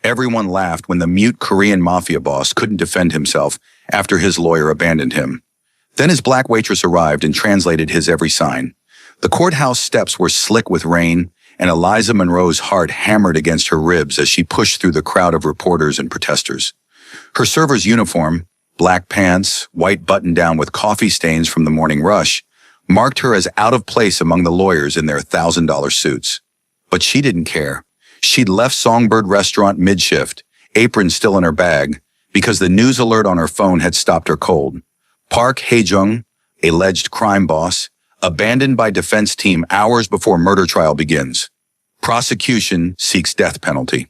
Everyone laughed when the mute Korean Mafia boss couldn't defend himself after his lawyer abandoned him. Then his black waitress arrived and translated his every sign. The courthouse steps were slick with rain, and Eliza Monroe's heart hammered against her ribs as she pushed through the crowd of reporters and protesters. Her server's uniform, black pants, white button-down with coffee stains from the morning rush, marked her as out of place among the lawyers in their $1,000 suits. But she didn't care. She'd left Songbird Restaurant mid-shift, apron still in her bag, because the news alert on her phone had stopped her cold. Park Hae-jung, alleged crime boss, abandoned by defense team hours before murder trial begins. Prosecution seeks death penalty.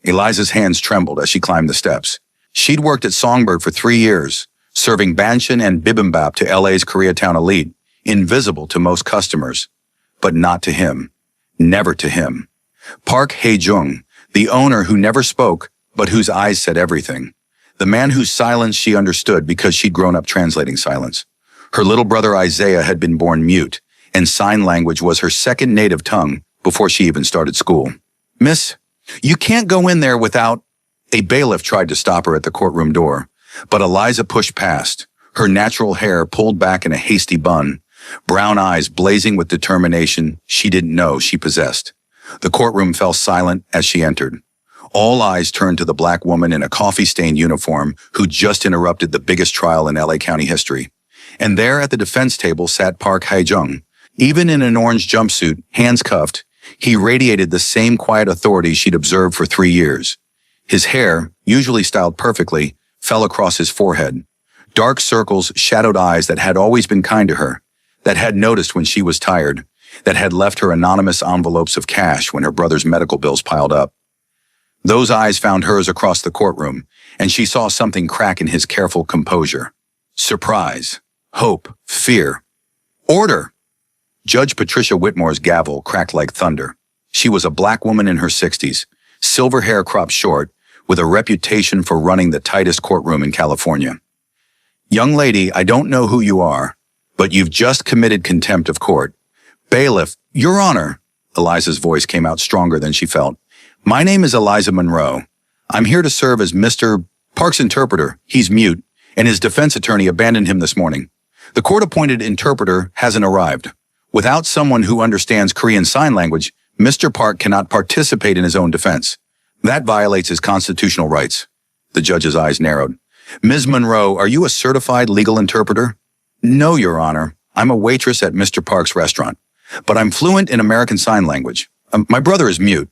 Eliza's hands trembled as she climbed the steps. She'd worked at Songbird for 3 years, serving banchan and bibimbap to LA's Koreatown elite, invisible to most customers. But not to him. Never to him. Park Hae-jung, the owner who never spoke, but whose eyes said everything. The man whose silence she understood because she'd grown up translating silence. Her little brother Isaiah had been born mute, and sign language was her second native tongue before she even started school. "Miss, you can't go in there without—" A bailiff tried to stop her at the courtroom door, but Eliza pushed past, her natural hair pulled back in a hasty bun, brown eyes blazing with determination she didn't know she possessed. The courtroom fell silent as she entered. All eyes turned to the black woman in a coffee-stained uniform who just interrupted the biggest trial in LA County history. And there at the defense table sat Park Hae-jung. Even in an orange jumpsuit, hands cuffed, he radiated the same quiet authority she'd observed for 3 years. His hair, usually styled perfectly, fell across his forehead. Dark circles shadowed eyes that had always been kind to her, that had noticed when she was tired, that had left her anonymous envelopes of cash when her brother's medical bills piled up. Those eyes found hers across the courtroom, and she saw something crack in his careful composure. Surprise, hope, fear. Order! Judge Patricia Whitmore's gavel cracked like thunder. She was a black woman in her 60s, silver hair cropped short, with a reputation for running the tightest courtroom in California. "Young lady, I don't know who you are, but you've just committed contempt of court. Bailiff, Your Honor," Eliza's voice came out stronger than she felt. "My name is Eliza Monroe. I'm here to serve as Mr. Park's interpreter. He's mute, and his defense attorney abandoned him this morning. The court-appointed interpreter hasn't arrived. Without someone who understands Korean Sign Language, Mr. Park cannot participate in his own defense. That violates his constitutional rights." The judge's eyes narrowed. "Ms. Monroe, are you a certified legal interpreter?" "No, Your Honor. I'm a waitress at Mr. Park's restaurant. But I'm fluent in American Sign Language. My brother is mute,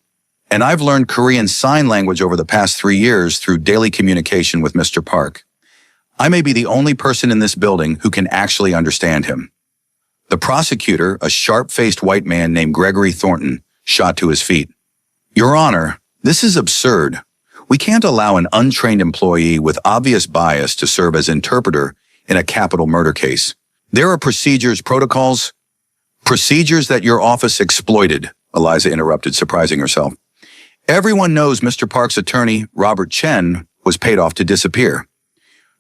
and I've learned Korean Sign Language over the past 3 years through daily communication with Mr. Park. I may be the only person in this building who can actually understand him." The prosecutor, a sharp-faced white man named Gregory Thornton, shot to his feet. "Your Honor, this is absurd. We can't allow an untrained employee with obvious bias to serve as interpreter in a capital murder case. There are procedures, protocols—" "Procedures that your office exploited," Eliza interrupted, surprising herself. "Everyone knows Mr. Park's attorney, Robert Chen, was paid off to disappear.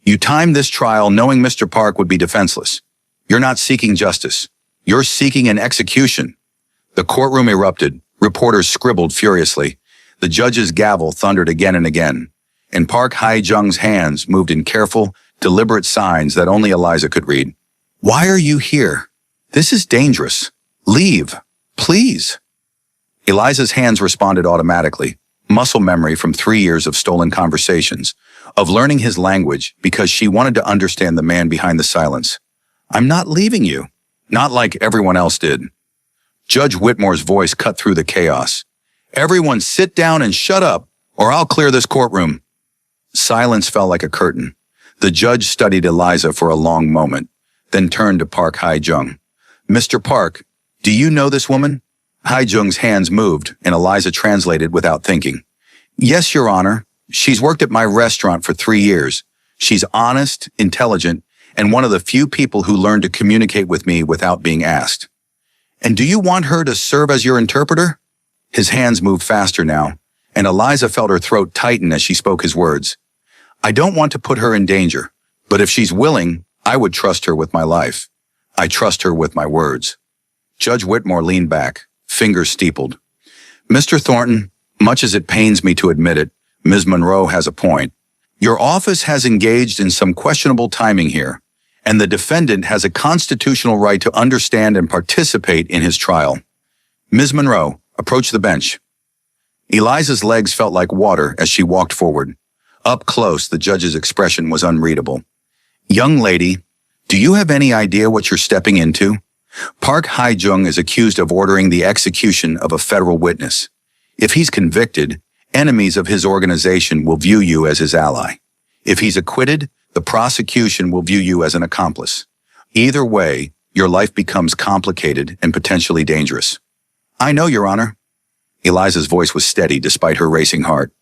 You timed this trial knowing Mr. Park would be defenseless. You're not seeking justice. You're seeking an execution." The courtroom erupted. Reporters scribbled furiously. The judge's gavel thundered again and again, and Park Hae-jung's hands moved in careful, deliberate signs that only Eliza could read. "Why are you here? This is dangerous. Leave, please." Eliza's hands responded automatically, muscle memory from 3 years of stolen conversations, of learning his language because she wanted to understand the man behind the silence. "I'm not leaving you, not like everyone else did." Judge Whitmore's voice cut through the chaos. "Everyone sit down and shut up, or I'll clear this courtroom." Silence fell like a curtain. The judge studied Eliza for a long moment, then turned to Park Hae-jung. "Mr. Park, do you know this woman?" Hae-jung's hands moved, and Eliza translated without thinking. "Yes, Your Honor. She's worked at my restaurant for 3 years. She's honest, intelligent, and one of the few people who learned to communicate with me without being asked." "And do you want her to serve as your interpreter?" His hands moved faster now, and Eliza felt her throat tighten as she spoke his words. "I don't want to put her in danger, but if she's willing, I would trust her with my life. I trust her with my words." Judge Whitmore leaned back, fingers steepled. "Mr. Thornton, much as it pains me to admit it, Ms. Monroe has a point. Your office has engaged in some questionable timing here, and the defendant has a constitutional right to understand and participate in his trial. Ms. Monroe, approach the bench. Eliza's legs felt like water as she walked forward. Up close, the judge's expression was unreadable. Young lady, do you have any idea what you're stepping into? Park Hae-jung is accused of ordering the execution of a federal witness. If he's convicted, enemies of his organization will view you as his ally. If he's acquitted, the prosecution will view you as an accomplice. Either way, your life becomes complicated and potentially dangerous. I know, Your Honor. Eliza's voice was steady despite her racing heart.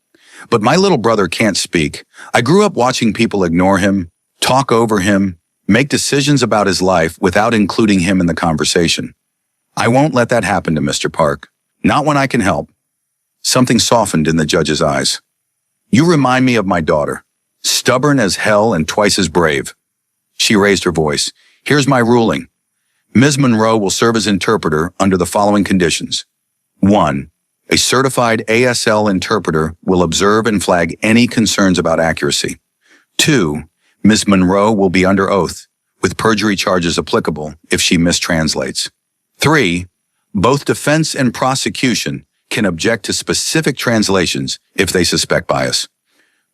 But my little brother can't speak. I grew up watching people ignore him, talk over him, make decisions about his life without including him in the conversation. I won't let that happen to Mr. Park. Not when I can help. Something softened in the judge's eyes. You remind me of my daughter. Stubborn as hell and twice as brave. She raised her voice. Here's my ruling. Ms. Monroe will serve as interpreter under the following conditions. 1. A certified ASL interpreter will observe and flag any concerns about accuracy. 2. Ms. Monroe will be under oath, with perjury charges applicable if she mistranslates. 3. Both defense and prosecution can object to specific translations if they suspect bias.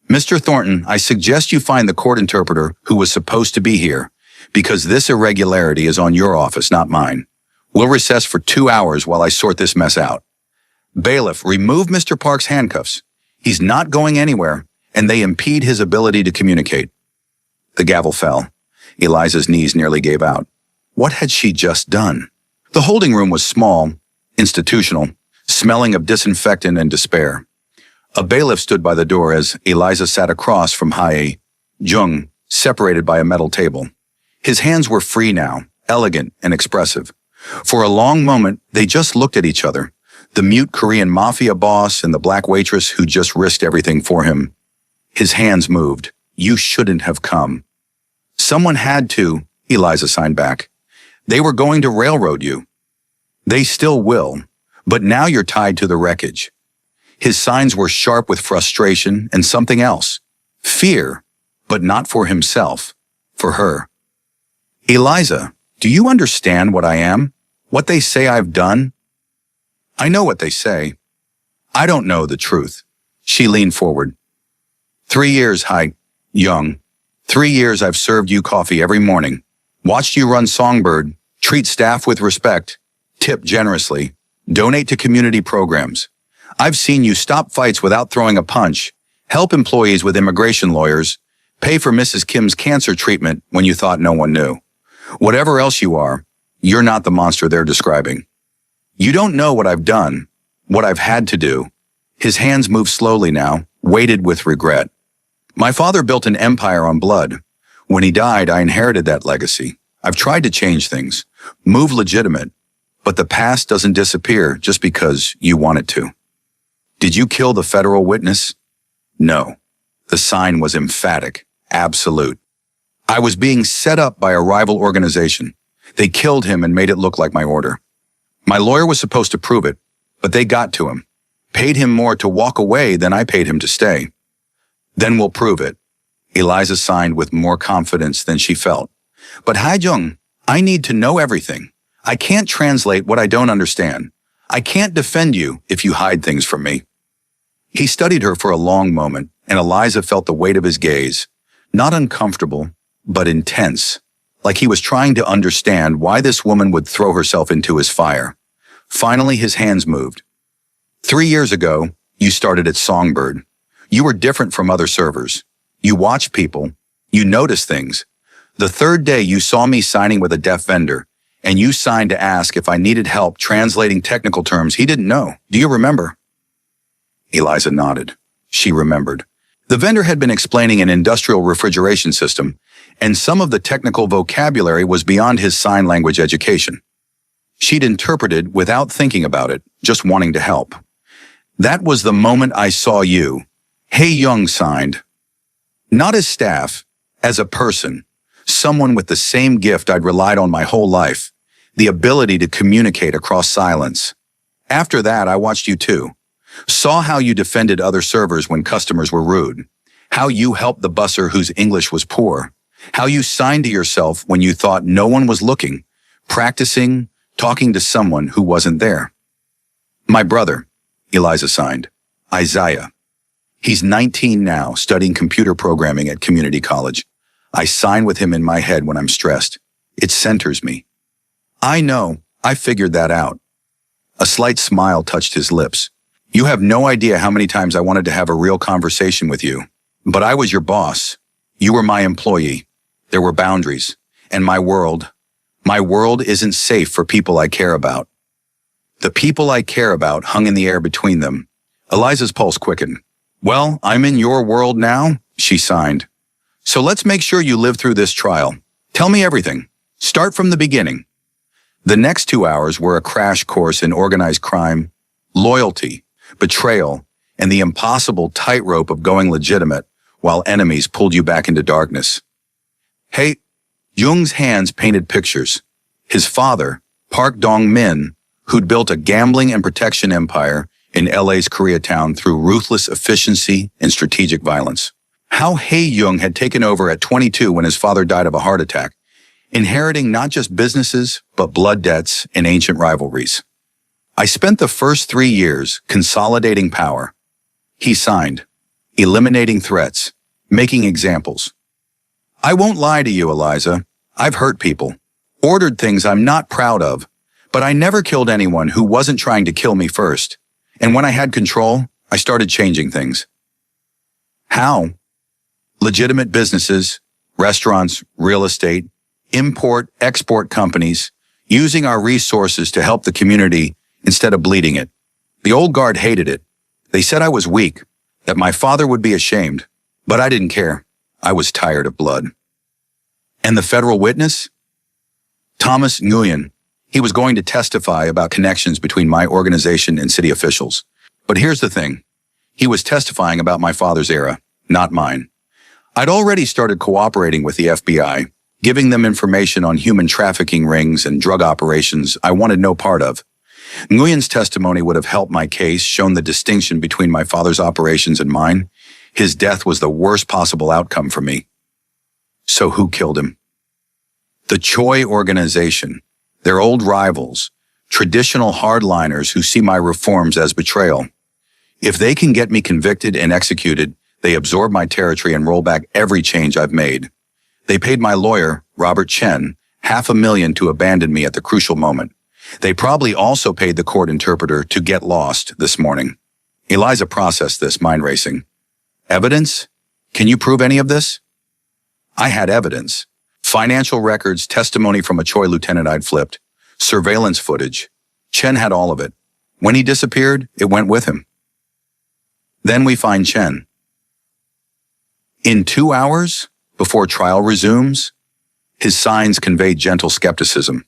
Mr. Thornton, I suggest you find the court interpreter who was supposed to be here, because this irregularity is on your office, not mine. We'll recess for 2 hours while I sort this mess out. Bailiff, remove Mr. Park's handcuffs. He's not going anywhere, and they impede his ability to communicate. The gavel fell. Eliza's knees nearly gave out. What had she just done? The holding room was small, institutional, smelling of disinfectant and despair. A bailiff stood by the door as Eliza sat across from Hae-jung, separated by a metal table. His hands were free now, elegant and expressive. For a long moment, they just looked at each other, the mute Korean Mafia boss and the black waitress who just risked everything for him. His hands moved. You shouldn't have come. Someone had to, Eliza signed back. They were going to railroad you. They still will, but now you're tied to the wreckage. His signs were sharp with frustration and something else. Fear, but not for himself, for her. Eliza, do you understand what I am? What they say I've done? I know what they say. I don't know the truth. She leaned forward. 3 years, Hae-jung. 3 years I've served you coffee every morning, watched you run Songbird, treat staff with respect, tip generously, donate to community programs. I've seen you stop fights without throwing a punch, help employees with immigration lawyers, pay for Mrs. Kim's cancer treatment when you thought no one knew. Whatever else you are, you're not the monster they're describing. You don't know what I've done, what I've had to do. His hands moved slowly now, weighted with regret. My father built an empire on blood. When he died, I inherited that legacy. I've tried to change things, move legitimate, but the past doesn't disappear just because you want it to. Did you kill the federal witness? No. The sign was emphatic, absolute. I was being set up by a rival organization. They killed him and made it look like my order. My lawyer was supposed to prove it, but they got to him, paid him more to walk away than I paid him to stay. Then we'll prove it. Eliza signed with more confidence than she felt. But Hae-jung, I need to know everything. I can't translate what I don't understand. I can't defend you if you hide things from me. He studied her for a long moment, and Eliza felt the weight of his gaze. Not uncomfortable, but intense, like he was trying to understand why this woman would throw herself into his fire. Finally, his hands moved. 3 years ago, you started at Songbird. You were different from other servers. You watched people. You noticed things. The third day, you saw me signing with a deaf vendor, and you signed to ask if I needed help translating technical terms he didn't know. Do you remember? Eliza nodded. She remembered. The vendor had been explaining an industrial refrigeration system, and some of the technical vocabulary was beyond his sign language education. She'd interpreted without thinking about it, just wanting to help. That was the moment I saw you. Hae-jung signed. Not as staff, as a person, someone with the same gift I'd relied on my whole life, the ability to communicate across silence. After that, I watched you too. Saw how you defended other servers when customers were rude. How you helped the busser whose English was poor. How you signed to yourself when you thought no one was looking, practicing, talking to someone who wasn't there. My brother, Eliza signed. Isaiah. He's 19 now, studying computer programming at community college. I sign with him in my head when I'm stressed. It centers me. I know, I figured that out. A slight smile touched his lips. You have no idea how many times I wanted to have a real conversation with you. But I was your boss. You were my employee. There were boundaries. And my world isn't safe for people I care about. The people I care about hung in the air between them. Eliza's pulse quickened. Well, I'm in your world now, she signed. So let's make sure you live through this trial. Tell me everything. Start from the beginning. The next 2 hours were a crash course in organized crime, loyalty, betrayal, and the impossible tightrope of going legitimate while enemies pulled you back into darkness. Hey, Jung's hands painted pictures. His father, Park Dong-min, who'd built a gambling and protection empire in LA's Koreatown through ruthless efficiency and strategic violence. How Hae-Jung had taken over at 22 when his father died of a heart attack, inheriting not just businesses, but blood debts and ancient rivalries. I spent the first 3 years consolidating power. He signed, eliminating threats, making examples. I won't lie to you, Eliza. I've hurt people, ordered things I'm not proud of, but I never killed anyone who wasn't trying to kill me first. And when I had control, I started changing things. How? Legitimate businesses, restaurants, real estate, import, export companies, using our resources to help the community instead of bleeding it. The old guard hated it. They said I was weak, that my father would be ashamed, but I didn't care. I was tired of blood. And the federal witness? Thomas Nguyen. He was going to testify about connections between my organization and city officials. But here's the thing. He was testifying about my father's era, not mine. I'd already started cooperating with the FBI, giving them information on human trafficking rings and drug operations I wanted no part of. Nguyen's testimony would have helped my case, shown the distinction between my father's operations and mine. His death was the worst possible outcome for me. So who killed him? The Choi organization. They're old rivals, traditional hardliners who see my reforms as betrayal. If they can get me convicted and executed, they absorb my territory and roll back every change I've made. They paid my lawyer, Robert Chen, $500,000 to abandon me at the crucial moment. They probably also paid the court interpreter to get lost this morning. Eliza processed this, mind racing. Evidence? Can you prove any of this? I had evidence. Financial records, testimony from a Choi lieutenant I'd flipped, surveillance footage. Chen had all of it. When he disappeared, it went with him. Then we find Chen. In 2 hours, before trial resumes, his signs conveyed gentle skepticism.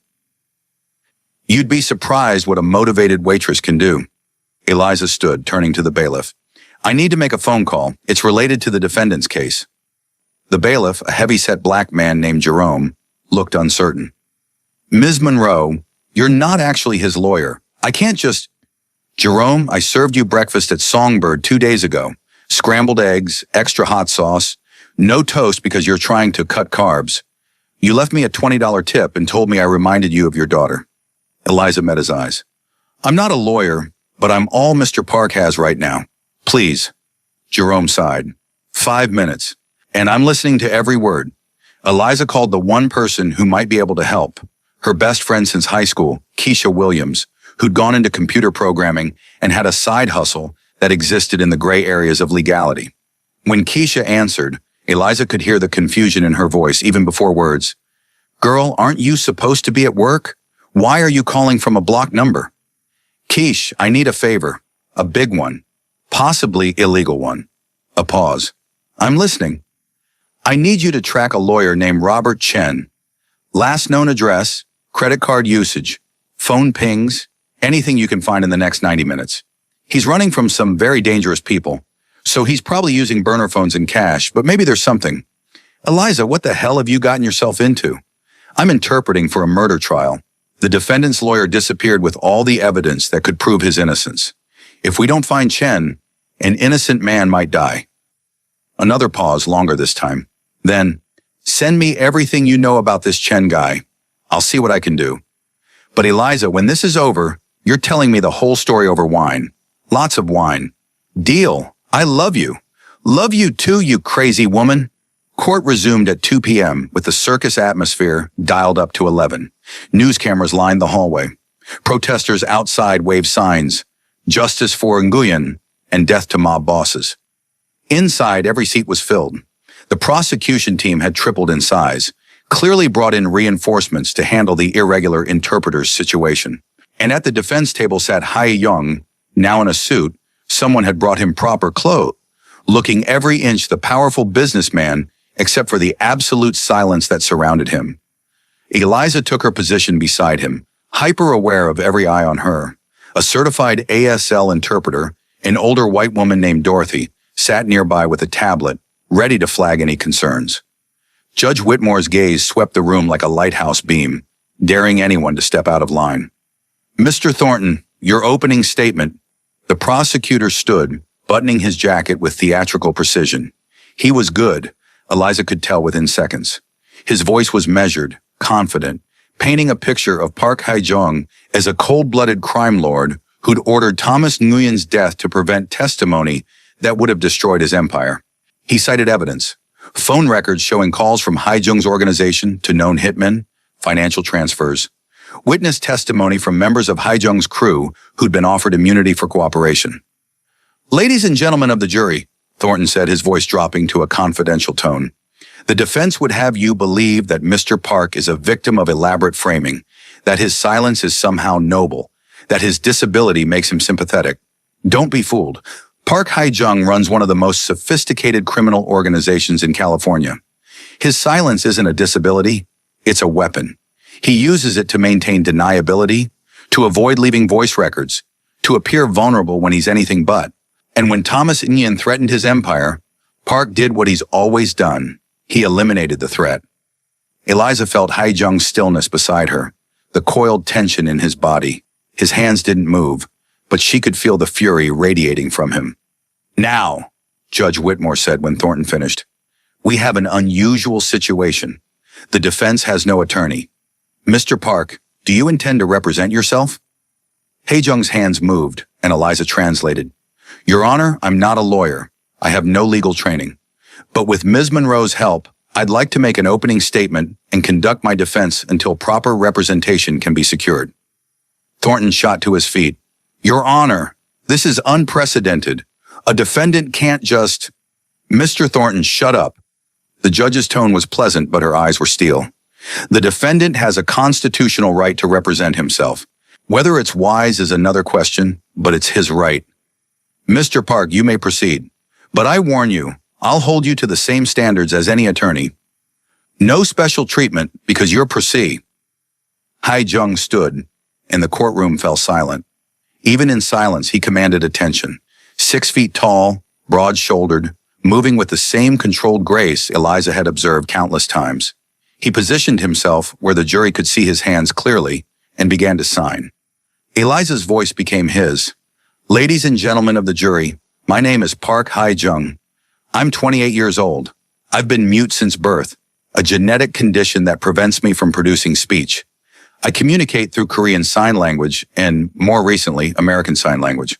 You'd be surprised what a motivated waitress can do. Eliza stood, turning to the bailiff. I need to make a phone call. It's related to the defendant's case. The bailiff, a heavy-set black man named Jerome, looked uncertain. Ms. Monroe, you're not actually his lawyer. I can't just... Jerome, I served you breakfast at Songbird 2 days ago. Scrambled eggs, extra hot sauce, no toast because you're trying to cut carbs. You left me a $20 tip and told me I reminded you of your daughter. Eliza met his eyes. I'm not a lawyer, but I'm all Mr. Park has right now. Please. Jerome sighed. 5 minutes. And I'm listening to every word. Eliza called the one person who might be able to help. Her best friend since high school, Keisha Williams, who'd gone into computer programming and had a side hustle that existed in the gray areas of legality. When Keisha answered, Eliza could hear the confusion in her voice even before words. Girl, aren't you supposed to be at work? Why are you calling from a blocked number? Keish, I need a favor. A big one. Possibly illegal one. A pause. I'm listening. I need you to track a lawyer named Robert Chen. Last known address, credit card usage, phone pings, anything you can find in the next 90 minutes. He's running from some very dangerous people, so he's probably using burner phones and cash, but maybe there's something. Eliza, what the hell have you gotten yourself into? I'm interpreting for a murder trial. The defendant's lawyer disappeared with all the evidence that could prove his innocence. If we don't find Chen, an innocent man might die. Another pause, longer this time. Then, send me everything you know about this Chen guy. I'll see what I can do. But Eliza, when this is over, you're telling me the whole story over wine. Lots of wine. Deal. I love you. Love you too, you crazy woman. Court resumed at 2 p.m. with the circus atmosphere dialed up to 11. News cameras lined the hallway. Protesters outside waved signs, "Justice for Nguyen" and "Death to mob bosses." Inside, every seat was filled. The prosecution team had tripled in size, clearly brought in reinforcements to handle the irregular interpreter's situation. And at the defense table sat Hai Young, now in a suit. Someone had brought him proper clothes, looking every inch the powerful businessman except for the absolute silence that surrounded him. Eliza took her position beside him, hyper-aware of every eye on her. A certified ASL interpreter, an older white woman named Dorothy, sat nearby with a tablet, ready to flag any concerns. Judge Whitmore's gaze swept the room like a lighthouse beam, daring anyone to step out of line. "Mr. Thornton, your opening statement." The prosecutor stood, buttoning his jacket with theatrical precision. He was good, Eliza could tell within seconds. His voice was measured, confident, painting a picture of Park Hae-jung as a cold-blooded crime lord who'd ordered Thomas Nguyen's death to prevent testimony that would have destroyed his empire. He cited evidence, phone records showing calls from Hae-jung's organization to known hitmen, financial transfers, witness testimony from members of Hae-jung's crew who'd been offered immunity for cooperation. "Ladies and gentlemen of the jury," Thornton said, his voice dropping to a confidential tone, "the defense would have you believe that Mr. Park is a victim of elaborate framing, that his silence is somehow noble, that his disability makes him sympathetic. Don't be fooled. Park Hae-jung runs one of the most sophisticated criminal organizations in California. His silence isn't a disability, it's a weapon. He uses it to maintain deniability, to avoid leaving voice records, to appear vulnerable when he's anything but. And when Thomas Nguyen threatened his empire, Park did what he's always done. He eliminated the threat." Eliza felt Hae-jung's stillness beside her, the coiled tension in his body. His hands didn't move, but she could feel the fury radiating from him. "Now," Judge Whitmore said when Thornton finished, "we have an unusual situation. The defense has no attorney. Mr. Park, do you intend to represent yourself?" Hae-jung's hands moved, and Eliza translated. "Your Honor, I'm not a lawyer. I have no legal training. But with Ms. Monroe's help, I'd like to make an opening statement and conduct my defense until proper representation can be secured." Thornton shot to his feet. "Your Honor, this is unprecedented. A defendant can't just—" "Mr. Thornton, shut up." The judge's tone was pleasant, but her eyes were steel. "The defendant has a constitutional right to represent himself. Whether it's wise is another question, but it's his right. Mr. Park, you may proceed. But I warn you, I'll hold you to the same standards as any attorney. No special treatment because you're pro se." Hae-jung stood, and the courtroom fell silent. Even in silence, he commanded attention. 6 feet tall, broad-shouldered, moving with the same controlled grace Eliza had observed countless times. He positioned himself where the jury could see his hands clearly and began to sign. Eliza's voice became his. "Ladies and gentlemen of the jury, my name is Park Hae-jung. I'm 28 years old. I've been mute since birth, a genetic condition that prevents me from producing speech. I communicate through Korean Sign Language and, more recently, American Sign Language.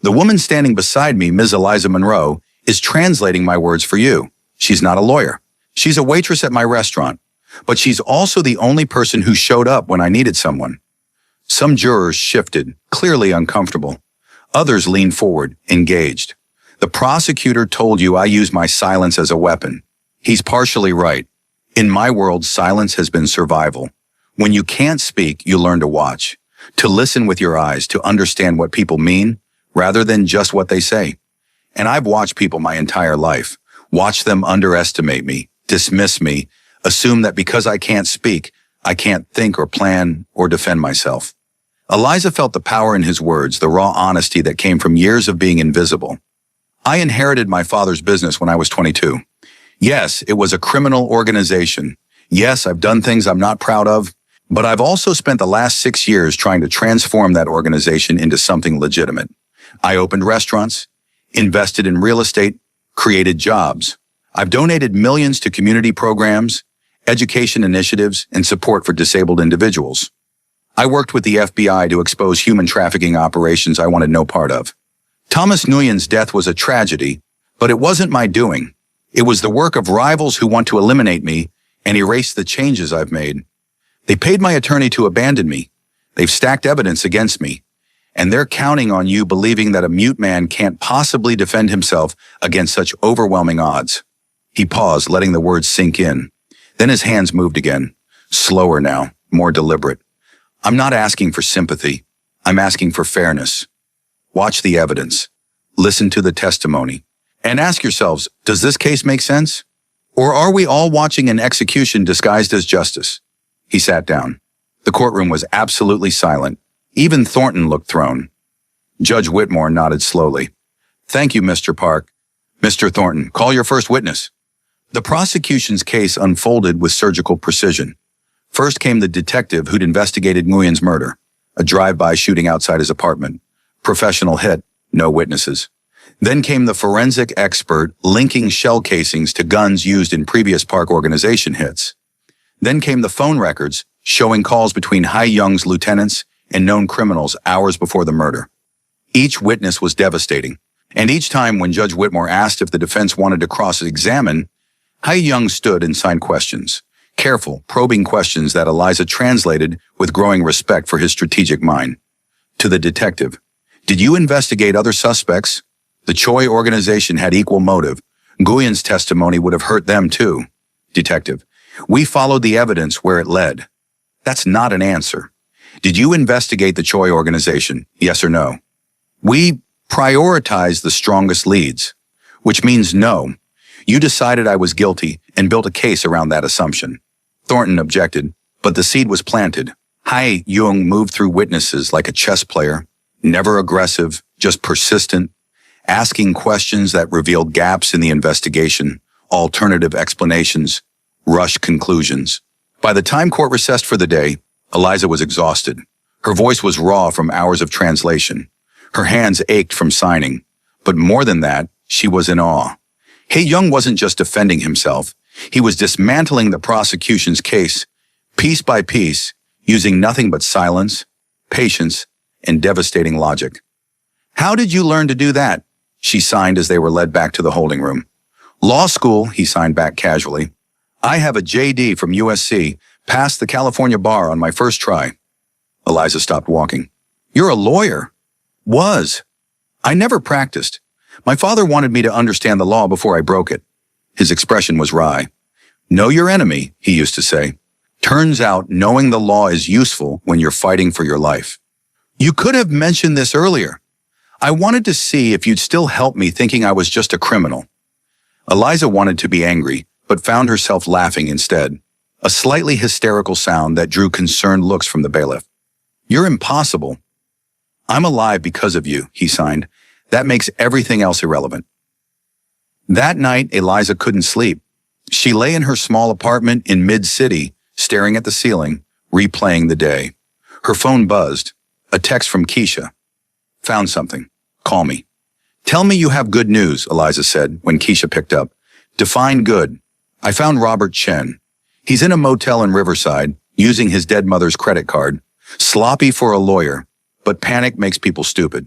The woman standing beside me, Ms. Eliza Monroe, is translating my words for you. She's not a lawyer. She's a waitress at my restaurant, but she's also the only person who showed up when I needed someone." Some jurors shifted, clearly uncomfortable. Others leaned forward, engaged. "The prosecutor told you I use my silence as a weapon. He's partially right. In my world, silence has been survival. When you can't speak, you learn to watch, to listen with your eyes, to understand what people mean, rather than just what they say. And I've watched people my entire life, watched them underestimate me, dismiss me, assume that because I can't speak, I can't think or plan or defend myself." Eliza felt the power in his words, the raw honesty that came from years of being invisible. "I inherited my father's business when I was 22. Yes, it was a criminal organization. Yes, I've done things I'm not proud of, but I've also spent the last 6 years trying to transform that organization into something legitimate. I opened restaurants, invested in real estate, created jobs. I've donated millions to community programs, education initiatives, and support for disabled individuals. I worked with the FBI to expose human trafficking operations I wanted no part of. Thomas Nguyen's death was a tragedy, but it wasn't my doing. It was the work of rivals who want to eliminate me and erase the changes I've made. They paid my attorney to abandon me. They've stacked evidence against me. And they're counting on you believing that a mute man can't possibly defend himself against such overwhelming odds. He paused, letting the words sink in. Then his hands moved again. Slower now, more deliberate. I'm not asking for sympathy. I'm asking for fairness. Watch the evidence. Listen to the testimony. And ask yourselves, does this case make sense? Or are we all watching an execution disguised as justice? He sat down. The courtroom was absolutely silent. Even Thornton looked thrown. Judge Whitmore nodded slowly. Thank you, Mr. Park. Mr. Thornton, call your first witness. The prosecution's case unfolded with surgical precision. First came the detective who'd investigated Nguyen's murder, a drive-by shooting outside his apartment. Professional hit, no witnesses. Then came the forensic expert linking shell casings to guns used in previous Park organization hits. Then came the phone records showing calls between Hai Young's lieutenants and known criminals hours before the murder. Each witness was devastating, and each time when Judge Whitmore asked if the defense wanted to cross-examine, Hai Young stood and signed questions, careful, probing questions that Eliza translated with growing respect for his strategic mind. To the detective, did you investigate other suspects? The Choi organization had equal motive. Nguyen's testimony would have hurt them too. Detective, we followed the evidence where it led. That's not an answer. Did you investigate the Choi organization? Yes or no? We prioritized the strongest leads, which means no. You decided I was guilty and built a case around that assumption. Thornton objected, but the seed was planted. Hai Young moved through witnesses like a chess player, never aggressive, just persistent, asking questions that revealed gaps in the investigation, alternative explanations, rushed conclusions. By the time court recessed for the day, Eliza was exhausted. Her voice was raw from hours of translation. Her hands ached from signing. But more than that, she was in awe. Hai Young wasn't just defending himself. He was dismantling the prosecution's case, piece by piece, using nothing but silence, patience, and devastating logic. How did you learn to do that? She signed as they were led back to the holding room. Law school, he signed back casually. I have a JD from USC, passed the California bar on my first try. Eliza stopped walking. You're a lawyer. Was. I never practiced. My father wanted me to understand the law before I broke it. His expression was wry. Know your enemy, he used to say. Turns out knowing the law is useful when you're fighting for your life. You could have mentioned this earlier. I wanted to see if you'd still help me thinking I was just a criminal. Eliza wanted to be angry, but found herself laughing instead. A slightly hysterical sound that drew concerned looks from the bailiff. You're impossible. I'm alive because of you, he signed. That makes everything else irrelevant. That night, Eliza couldn't sleep. She lay in her small apartment in mid-city, staring at the ceiling, replaying the day. Her phone buzzed. A text from Keisha. Found something. Call me. Tell me you have good news, Eliza said when Keisha picked up. Define good. I found Robert Chen. He's in a motel in Riverside, using his dead mother's credit card. Sloppy for a lawyer, but panic makes people stupid.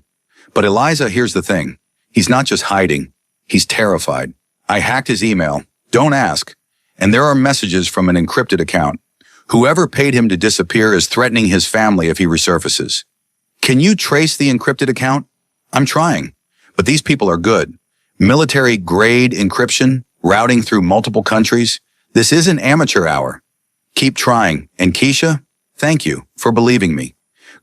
But Eliza, here's the thing. He's not just hiding. He's terrified. I hacked his email. Don't ask. And there are messages from an encrypted account. Whoever paid him to disappear is threatening his family if he resurfaces. Can you trace the encrypted account? I'm trying. But these people are good. Military-grade encryption, routing through multiple countries. This isn't amateur hour. Keep trying. And Keisha, thank you for believing me.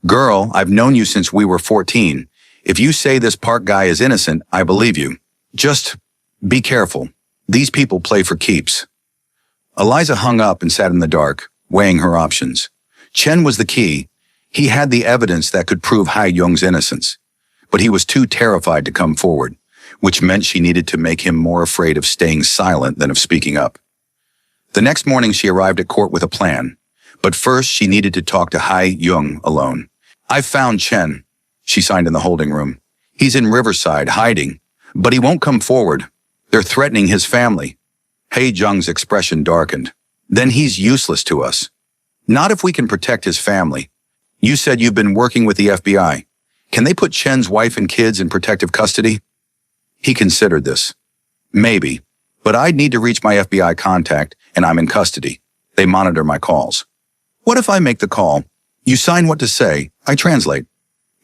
Girl, I've known you since we were 14. If you say this Park guy is innocent, I believe you. Just be careful. These people play for keeps. Eliza hung up and sat in the dark, weighing her options. Chen was the key. He had the evidence that could prove Hai Young's innocence. But he was too terrified to come forward, which meant she needed to make him more afraid of staying silent than of speaking up. The next morning she arrived at court with a plan. But first she needed to talk to Hai Young alone. I found Chen, she signed in the holding room. He's in Riverside, hiding. But he won't come forward. They're threatening his family. Hae-jung's expression darkened. Then he's useless to us. Not if we can protect his family. You said you've been working with the FBI. Can they put Chen's wife and kids in protective custody? He considered this. Maybe, but I'd need to reach my FBI contact, and I'm in custody. They monitor my calls. What if I make the call? You sign what to say, I translate.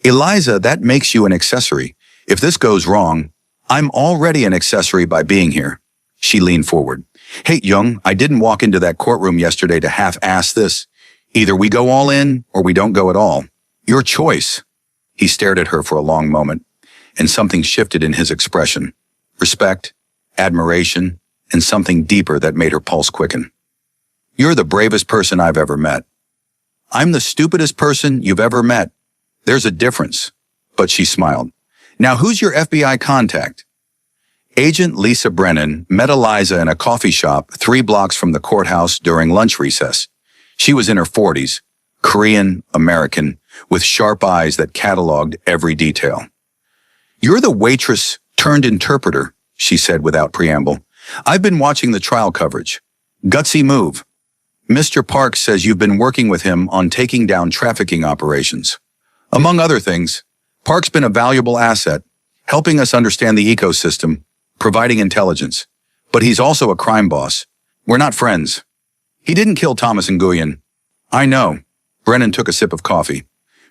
Eliza, that makes you an accessory. If this goes wrong, I'm already an accessory by being here. She leaned forward. Hae-jung, I didn't walk into that courtroom yesterday to half-ass this. Either we go all in, or we don't go at all. Your choice. He stared at her for a long moment, and something shifted in his expression. Respect, admiration, and something deeper that made her pulse quicken. You're the bravest person I've ever met. I'm the stupidest person you've ever met. There's a difference. But she smiled. Now who's your FBI contact? Agent Lisa Brennan met Eliza in a coffee shop 3 blocks from the courthouse during lunch recess. She was in her 40s, Korean, American, with sharp eyes that cataloged every detail. You're the waitress turned interpreter, she said without preamble. I've been watching the trial coverage. Gutsy move. Mr. Park says you've been working with him on taking down trafficking operations. Among other things, Park's been a valuable asset, helping us understand the ecosystem, providing intelligence. But he's also a crime boss. We're not friends. He didn't kill Thomas and Nguyen. I know. Brennan took a sip of coffee.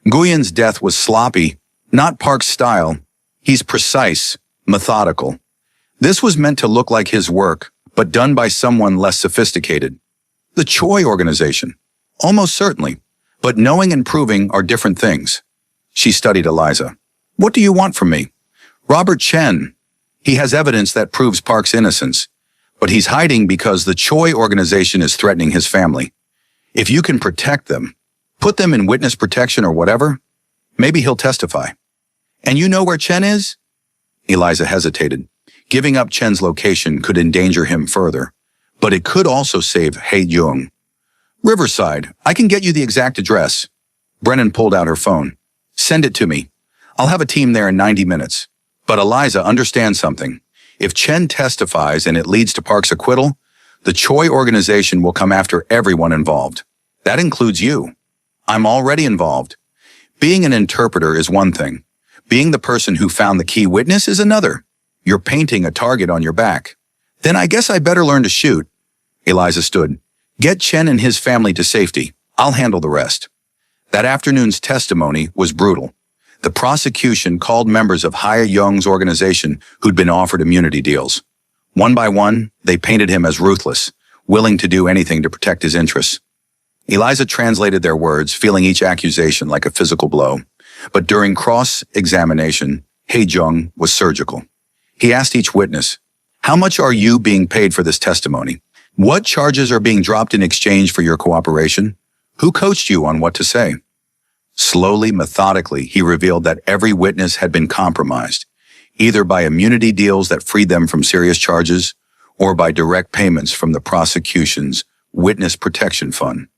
Nguyen's death was sloppy, not Park's style. He's precise, methodical. This was meant to look like his work, but done by someone less sophisticated. The Choi organization. Almost certainly. But knowing and proving are different things. She studied Eliza. What do you want from me? Robert Chen. He has evidence that proves Park's innocence. But he's hiding because the Choi organization is threatening his family. If you can protect them, put them in witness protection or whatever, maybe he'll testify. And you know where Chen is? Eliza hesitated. Giving up Chen's location could endanger him further, but it could also save Hae-jung. Riverside, I can get you the exact address. Brennan pulled out her phone. Send it to me. I'll have a team there in 90 minutes. But Eliza, understand something. If Chen testifies and it leads to Park's acquittal, the Choi organization will come after everyone involved. That includes you. I'm already involved. Being an interpreter is one thing. Being the person who found the key witness is another. You're painting a target on your back. Then I guess I better learn to shoot. Eliza stood. Get Chen and his family to safety. I'll handle the rest. That afternoon's testimony was brutal. The prosecution called members of Hae-jung's organization who'd been offered immunity deals. One by one, they painted him as ruthless, willing to do anything to protect his interests. Eliza translated their words, feeling each accusation like a physical blow. But during cross-examination, Hae-jung was surgical. He asked each witness, how much are you being paid for this testimony? What charges are being dropped in exchange for your cooperation? Who coached you on what to say? Slowly, methodically, he revealed that every witness had been compromised, either by immunity deals that freed them from serious charges or by direct payments from the prosecution's Witness Protection Fund.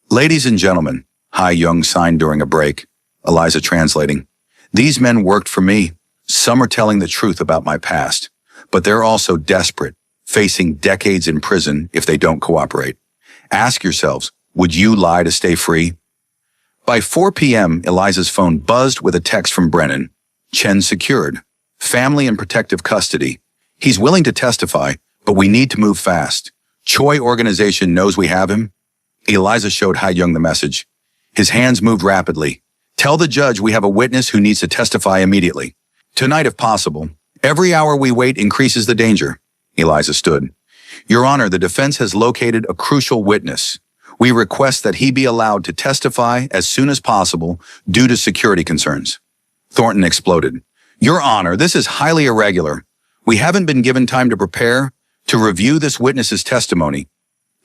Ladies and gentlemen, Hae-jung signed during a break, Eliza translating. These men worked for me. Some are telling the truth about my past, but they're also desperate, facing decades in prison if they don't cooperate. Ask yourselves, would you lie to stay free? By 4 p.m., Eliza's phone buzzed with a text from Brennan. Chen secured. Family in protective custody. He's willing to testify, but we need to move fast. Choi organization knows we have him. Eliza showed Hae-jung the message. His hands moved rapidly. Tell the judge we have a witness who needs to testify immediately. Tonight if possible. Every hour we wait increases the danger. Eliza stood. Your Honor, the defense has located a crucial witness. We request that he be allowed to testify as soon as possible due to security concerns. Thornton exploded. Your Honor, this is highly irregular. We haven't been given time to prepare, to review this witness's testimony.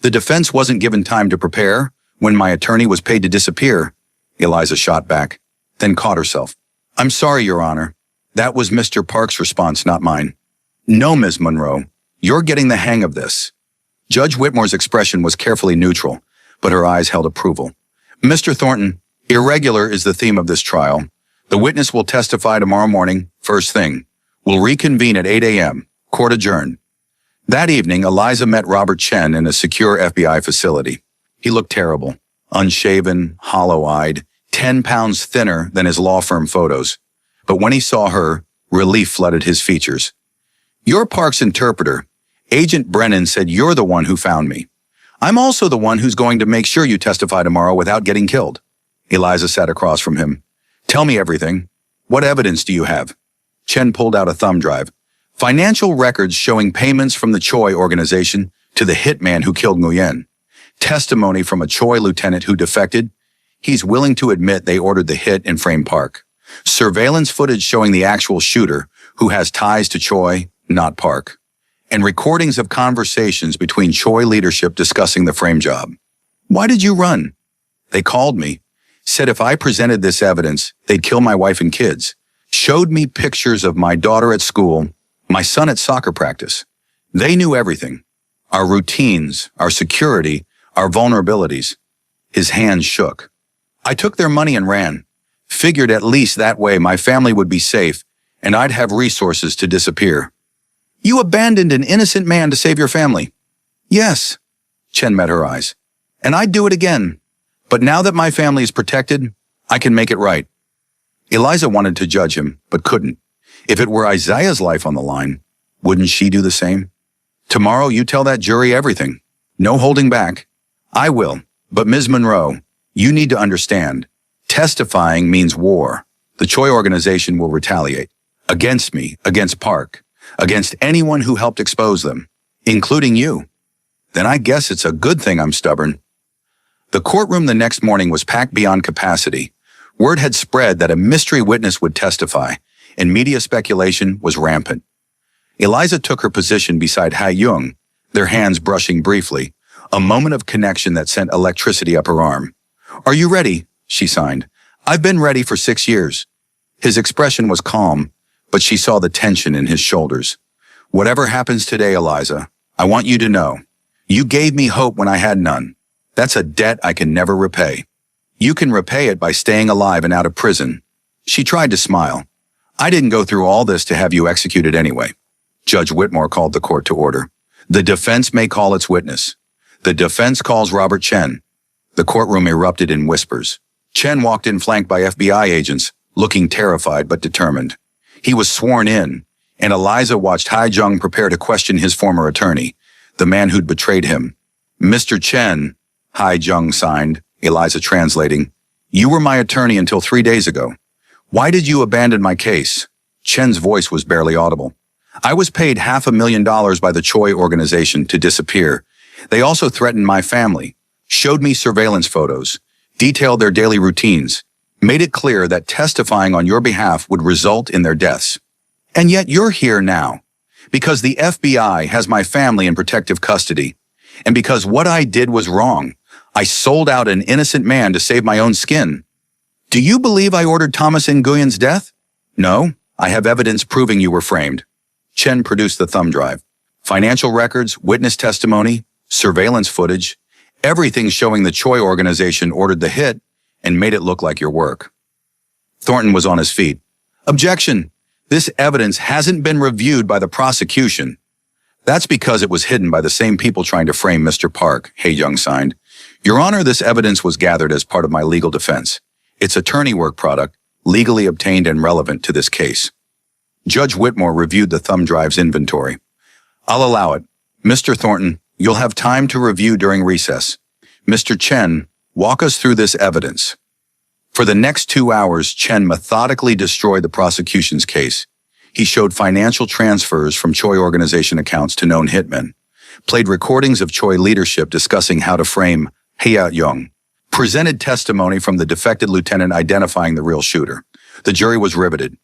The defense wasn't given time to prepare when my attorney was paid to disappear. Eliza shot back, then caught herself. I'm sorry, Your Honor. That was Mr. Park's response, not mine. No, Ms. Monroe. You're getting the hang of this. Judge Whitmore's expression was carefully neutral, but her eyes held approval. Mr. Thornton, irregular is the theme of this trial, The witness will testify tomorrow morning, first thing. We'll reconvene at 8 a.m. Court adjourned. That evening, Eliza met Robert Chen in a secure FBI facility. He looked terrible, unshaven, hollow-eyed, 10 pounds thinner than his law firm photos. But when he saw her, relief flooded his features. "You're Park's interpreter. Agent Brennan said you're the one who found me. I'm also the one who's going to make sure you testify tomorrow without getting killed." Eliza sat across from him. "Tell me everything. What evidence do you have?" Chen pulled out a thumb drive. "Financial records showing payments from the Choi organization to the hitman who killed Nguyen. Testimony from a Choi lieutenant who defected. He's willing to admit they ordered the hit and framed Park. Surveillance footage showing the actual shooter, who has ties to Choi, not Park. And recordings of conversations between Choi leadership discussing the frame job." "Why did you run?" "They called me. Said if I presented this evidence, they'd kill my wife and kids. Showed me pictures of my daughter at school, my son at soccer practice. They knew everything. Our routines, our security, our vulnerabilities." His hands shook. "I took their money and ran. Figured at least that way my family would be safe and I'd have resources to disappear." "You abandoned an innocent man to save your family." "Yes." Chen met her eyes. "And I'd do it again. But now that my family is protected, I can make it right." Eliza wanted to judge him, but couldn't. If it were Isaiah's life on the line, wouldn't she do the same? "Tomorrow you tell that jury everything. No holding back." "I will. But Ms. Monroe, you need to understand. Testifying means war. The Choi organization will retaliate. Against me, against Park, against anyone who helped expose them, including you. Then I guess it's a good thing I'm stubborn." The courtroom the next morning was packed beyond capacity. Word had spread that a mystery witness would testify, and media speculation was rampant. Eliza took her position beside Ha Young, their hands brushing briefly, a moment of connection that sent electricity up her arm. "Are you ready?" she signed. "I've been ready for 6 years." His expression was calm, but she saw the tension in his shoulders. "Whatever happens today, Eliza, I want you to know, you gave me hope when I had none. That's a debt I can never repay. You can repay it by staying alive and out of prison." She tried to smile. "I didn't go through all this to have you executed anyway." Judge Whitmore called the court to order. "The defense may call its witness." The defense calls Robert Chen. The courtroom erupted in whispers. Chen walked in flanked by FBI agents, looking terrified but determined. He was sworn in, and Eliza watched Ha Jung prepare to question his former attorney, the man who'd betrayed him. "Mr. Chen," Ha Jung signed, Eliza translating, "you were my attorney until 3 days ago. Why did you abandon my case?" Chen's voice was barely audible. "I was paid $500,000 by the Choi organization to disappear. They also threatened my family, showed me surveillance photos, detailed their daily routines, made it clear that testifying on your behalf would result in their deaths. And yet you're here now, because the FBI has my family in protective custody, and because what I did was wrong. I sold out an innocent man to save my own skin. Do you believe I ordered Thomas Nguyen's death? No, I have evidence proving you were framed." Chen produced the thumb drive. Financial records, witness testimony, surveillance footage, everything showing the Choi organization ordered the hit and made it look like your work. Thornton was on his feet. "Objection! This evidence hasn't been reviewed by the prosecution." "That's because it was hidden by the same people trying to frame Mr. Park," Ha Jung signed. "Your Honor, this evidence was gathered as part of my legal defense. It's attorney work product, legally obtained and relevant to this case." Judge Whitmore reviewed the thumb drive's inventory. "I'll allow it. Mr. Thornton, you'll have time to review during recess. Mr. Chen, walk us through this evidence." For the next 2 hours, Chen methodically destroyed the prosecution's case. He showed financial transfers from Choi organization accounts to known hitmen, played recordings of Choi leadership discussing how to frame Ha Young, presented testimony from the defected lieutenant identifying the real shooter. The jury was riveted.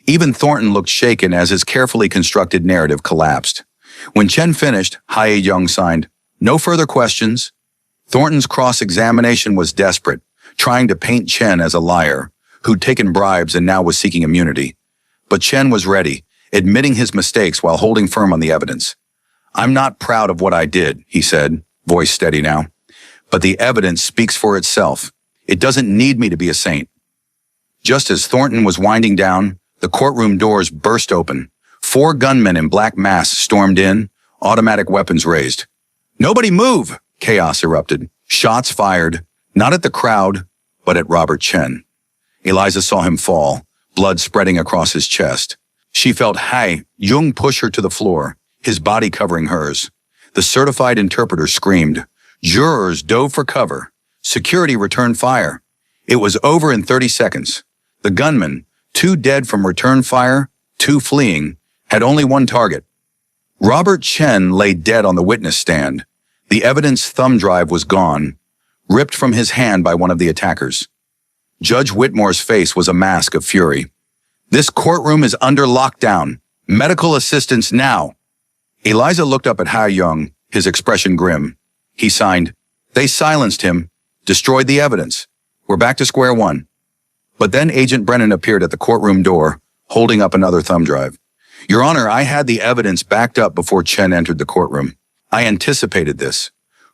Even Thornton looked shaken as his carefully constructed narrative collapsed. When Chen finished, Ha Young signed, "No further questions." Thornton's cross-examination was desperate, trying to paint Chen as a liar, who'd taken bribes and now was seeking immunity. But Chen was ready, admitting his mistakes while holding firm on the evidence. "I'm not proud of what I did," he said, voice steady now. "But the evidence speaks for itself. It doesn't need me to be a saint." Just as Thornton was winding down, the courtroom doors burst open. 4 gunmen in black masks stormed in, automatic weapons raised. "Nobody move!" Chaos erupted. Shots fired, not at the crowd, but at Robert Chen. Eliza saw him fall, blood spreading across his chest. She felt Hai Jung push her to the floor, his body covering hers. The certified interpreter screamed. Jurors dove for cover. Security returned fire. It was over in 30 seconds. The gunmen, 2 dead from return fire, 2 fleeing, had only one target. Robert Chen lay dead on the witness stand. The evidence thumb drive was gone, ripped from his hand by one of the attackers. Judge Whitmore's face was a mask of fury. "This courtroom is under lockdown. Medical assistance now." Eliza looked up at Ha Young, his expression grim. He signed. "They silenced him, destroyed the evidence. We're back to square one." But then Agent Brennan appeared at the courtroom door, holding up another thumb drive. "Your Honor, I had the evidence backed up before Chen entered the courtroom. I anticipated this."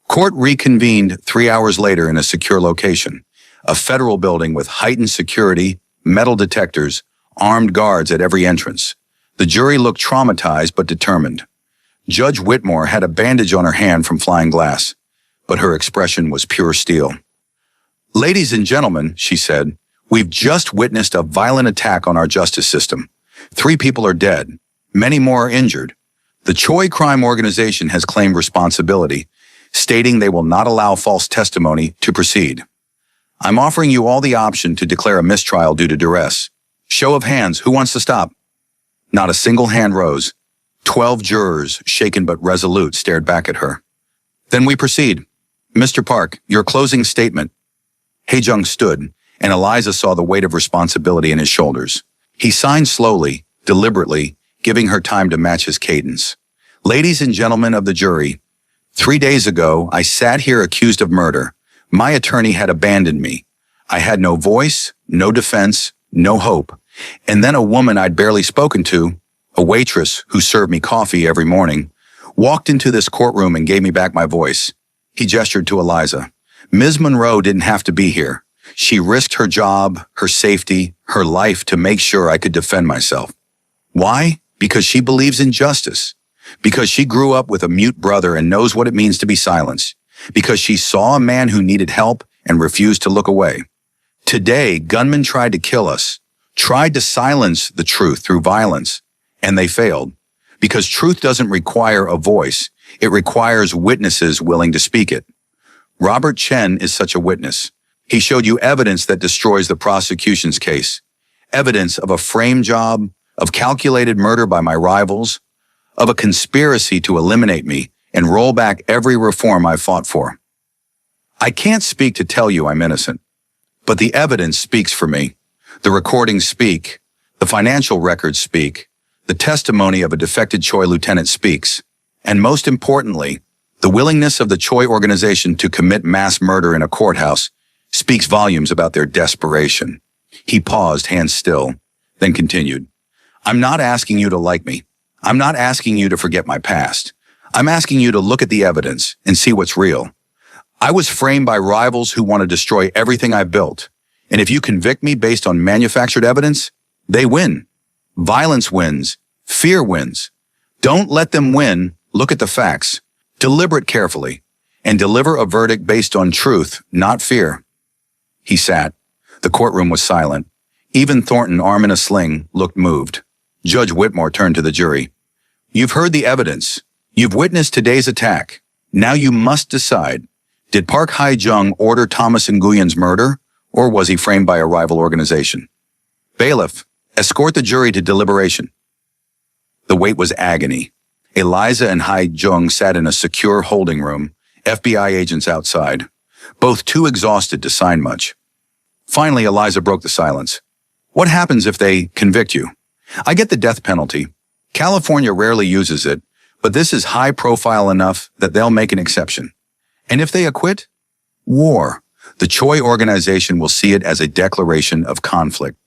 Court reconvened 3 hours later in a secure location, a federal building with heightened security, metal detectors, armed guards at every entrance. The jury looked traumatized but determined. Judge Whitmore had a bandage on her hand from flying glass, but her expression was pure steel. "Ladies and gentlemen," she said, "we've just witnessed a violent attack on our justice system. 3 people are dead. Many more are injured. The Choi Crime Organization has claimed responsibility, stating they will not allow false testimony to proceed. I'm offering you all the option to declare a mistrial due to duress. Show of hands, who wants to stop?" Not a single hand rose. 12 jurors, shaken but resolute, stared back at her. "Then we proceed. Mr. Park, your closing statement." Hae-jung stood, and Eliza saw the weight of responsibility in his shoulders. He signed slowly, deliberately, giving her time to match his cadence. "Ladies and gentlemen of the jury, 3 days ago, I sat here accused of murder. My attorney had abandoned me. I had no voice, no defense, no hope. And then a woman I'd barely spoken to, a waitress who served me coffee every morning, walked into this courtroom and gave me back my voice." He gestured to Eliza. "Ms. Monroe didn't have to be here. She risked her job, her safety, her life to make sure I could defend myself. Why? Because she believes in justice. Because she grew up with a mute brother and knows what it means to be silenced. Because she saw a man who needed help and refused to look away. Today, gunmen tried to kill us, tried to silence the truth through violence, and they failed. Because truth doesn't require a voice, it requires witnesses willing to speak it. Robert Chen is such a witness. He showed you evidence that destroys the prosecution's case. Evidence of a frame job, of calculated murder by my rivals, of a conspiracy to eliminate me and roll back every reform I fought for. I can't speak to tell you I'm innocent, but the evidence speaks for me. The recordings speak, the financial records speak, the testimony of a defected Choi lieutenant speaks, and most importantly, the willingness of the Choi organization to commit mass murder in a courthouse speaks volumes about their desperation. He paused, hands still, then continued. I'm not asking you to like me. I'm not asking you to forget my past. I'm asking you to look at the evidence and see what's real. I was framed by rivals who want to destroy everything I built. And if you convict me based on manufactured evidence, they win. Violence wins. Fear wins. Don't let them win. Look at the facts. Deliberate carefully. And deliver a verdict based on truth, not fear. He sat. The courtroom was silent. Even Thornton, arm in a sling, looked moved. Judge Whitmore turned to the jury. You've heard the evidence. You've witnessed today's attack. Now you must decide. Did Park Hae-jung order Thomas Nguyen's murder, or was he framed by a rival organization? Bailiff, escort the jury to deliberation. The wait was agony. Eliza and Hae-jung sat in a secure holding room, FBI agents outside, both too exhausted to sign much. Finally, Eliza broke the silence. What happens if they convict you? I get the death penalty. California rarely uses it, but this is high profile enough that they'll make an exception. And if they acquit? War. The Choi organization will see it as a declaration of conflict.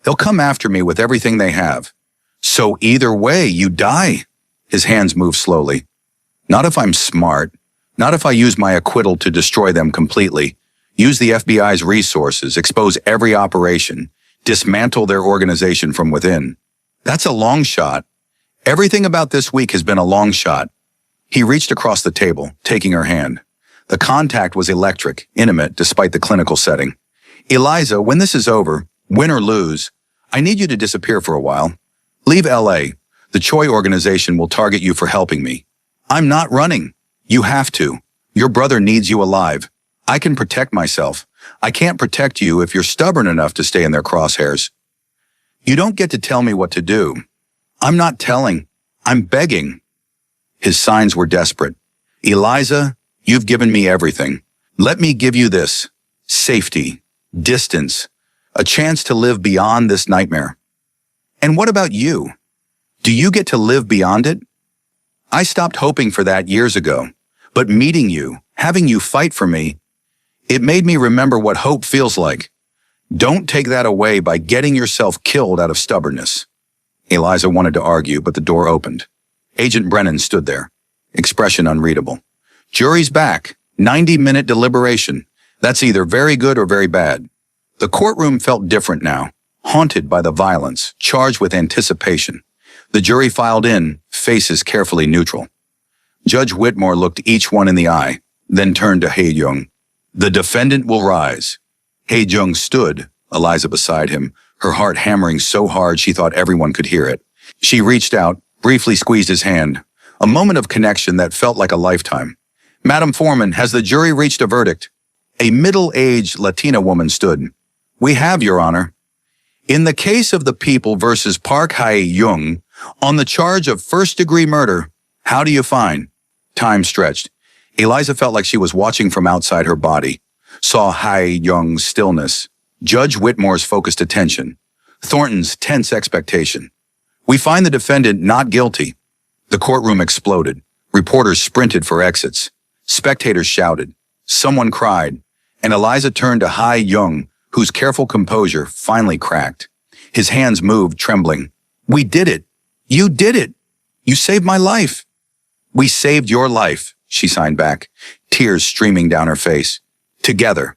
They'll come after me with everything they have. So either way, you die. His hands moved slowly. Not if I'm smart. Not if I use my acquittal to destroy them completely. Use the FBI's resources, expose every operation, dismantle their organization from within. That's a long shot. Everything about this week has been a long shot. He reached across the table, taking her hand. The contact was electric, intimate, despite the clinical setting. Eliza, when this is over, win or lose, I need you to disappear for a while. Leave LA. The Choi organization will target you for helping me. I'm not running. You have to. Your brother needs you alive. I can protect myself. I can't protect you if you're stubborn enough to stay in their crosshairs. You don't get to tell me what to do. I'm not telling. I'm begging. His signs were desperate. Eliza, you've given me everything. Let me give you this. Safety. Distance. A chance to live beyond this nightmare. And what about you? Do you get to live beyond it? I stopped hoping for that years ago, but meeting you, having you fight for me, it made me remember what hope feels like. Don't take that away by getting yourself killed out of stubbornness. Eliza wanted to argue, but the door opened. Agent Brennan stood there, expression unreadable. Jury's back. 90-minute deliberation. That's either very good or very bad. The courtroom felt different now, haunted by the violence, charged with anticipation. The jury filed in, faces carefully neutral. Judge Whitmore looked each one in the eye, then turned to Hae-jung. The defendant will rise. Hae-jung stood, Eliza beside him, her heart hammering so hard she thought everyone could hear it. She reached out, briefly squeezed his hand, a moment of connection that felt like a lifetime. Madam Foreman, has the jury reached a verdict? A middle-aged Latina woman stood. We have, Your Honor. In the case of the people versus Park Hae-jung, on the charge of first-degree murder, how do you find? Time stretched. Eliza felt like she was watching from outside her body, saw Hae-jung's stillness, Judge Whitmore's focused attention, Thornton's tense expectation. We find the defendant not guilty. The courtroom exploded. Reporters sprinted for exits. Spectators shouted. Someone cried. And Eliza turned to Hae-jung, whose careful composure finally cracked. His hands moved, trembling. We did it. You did it. You saved my life. We saved your life, she signed back, tears streaming down her face. Together.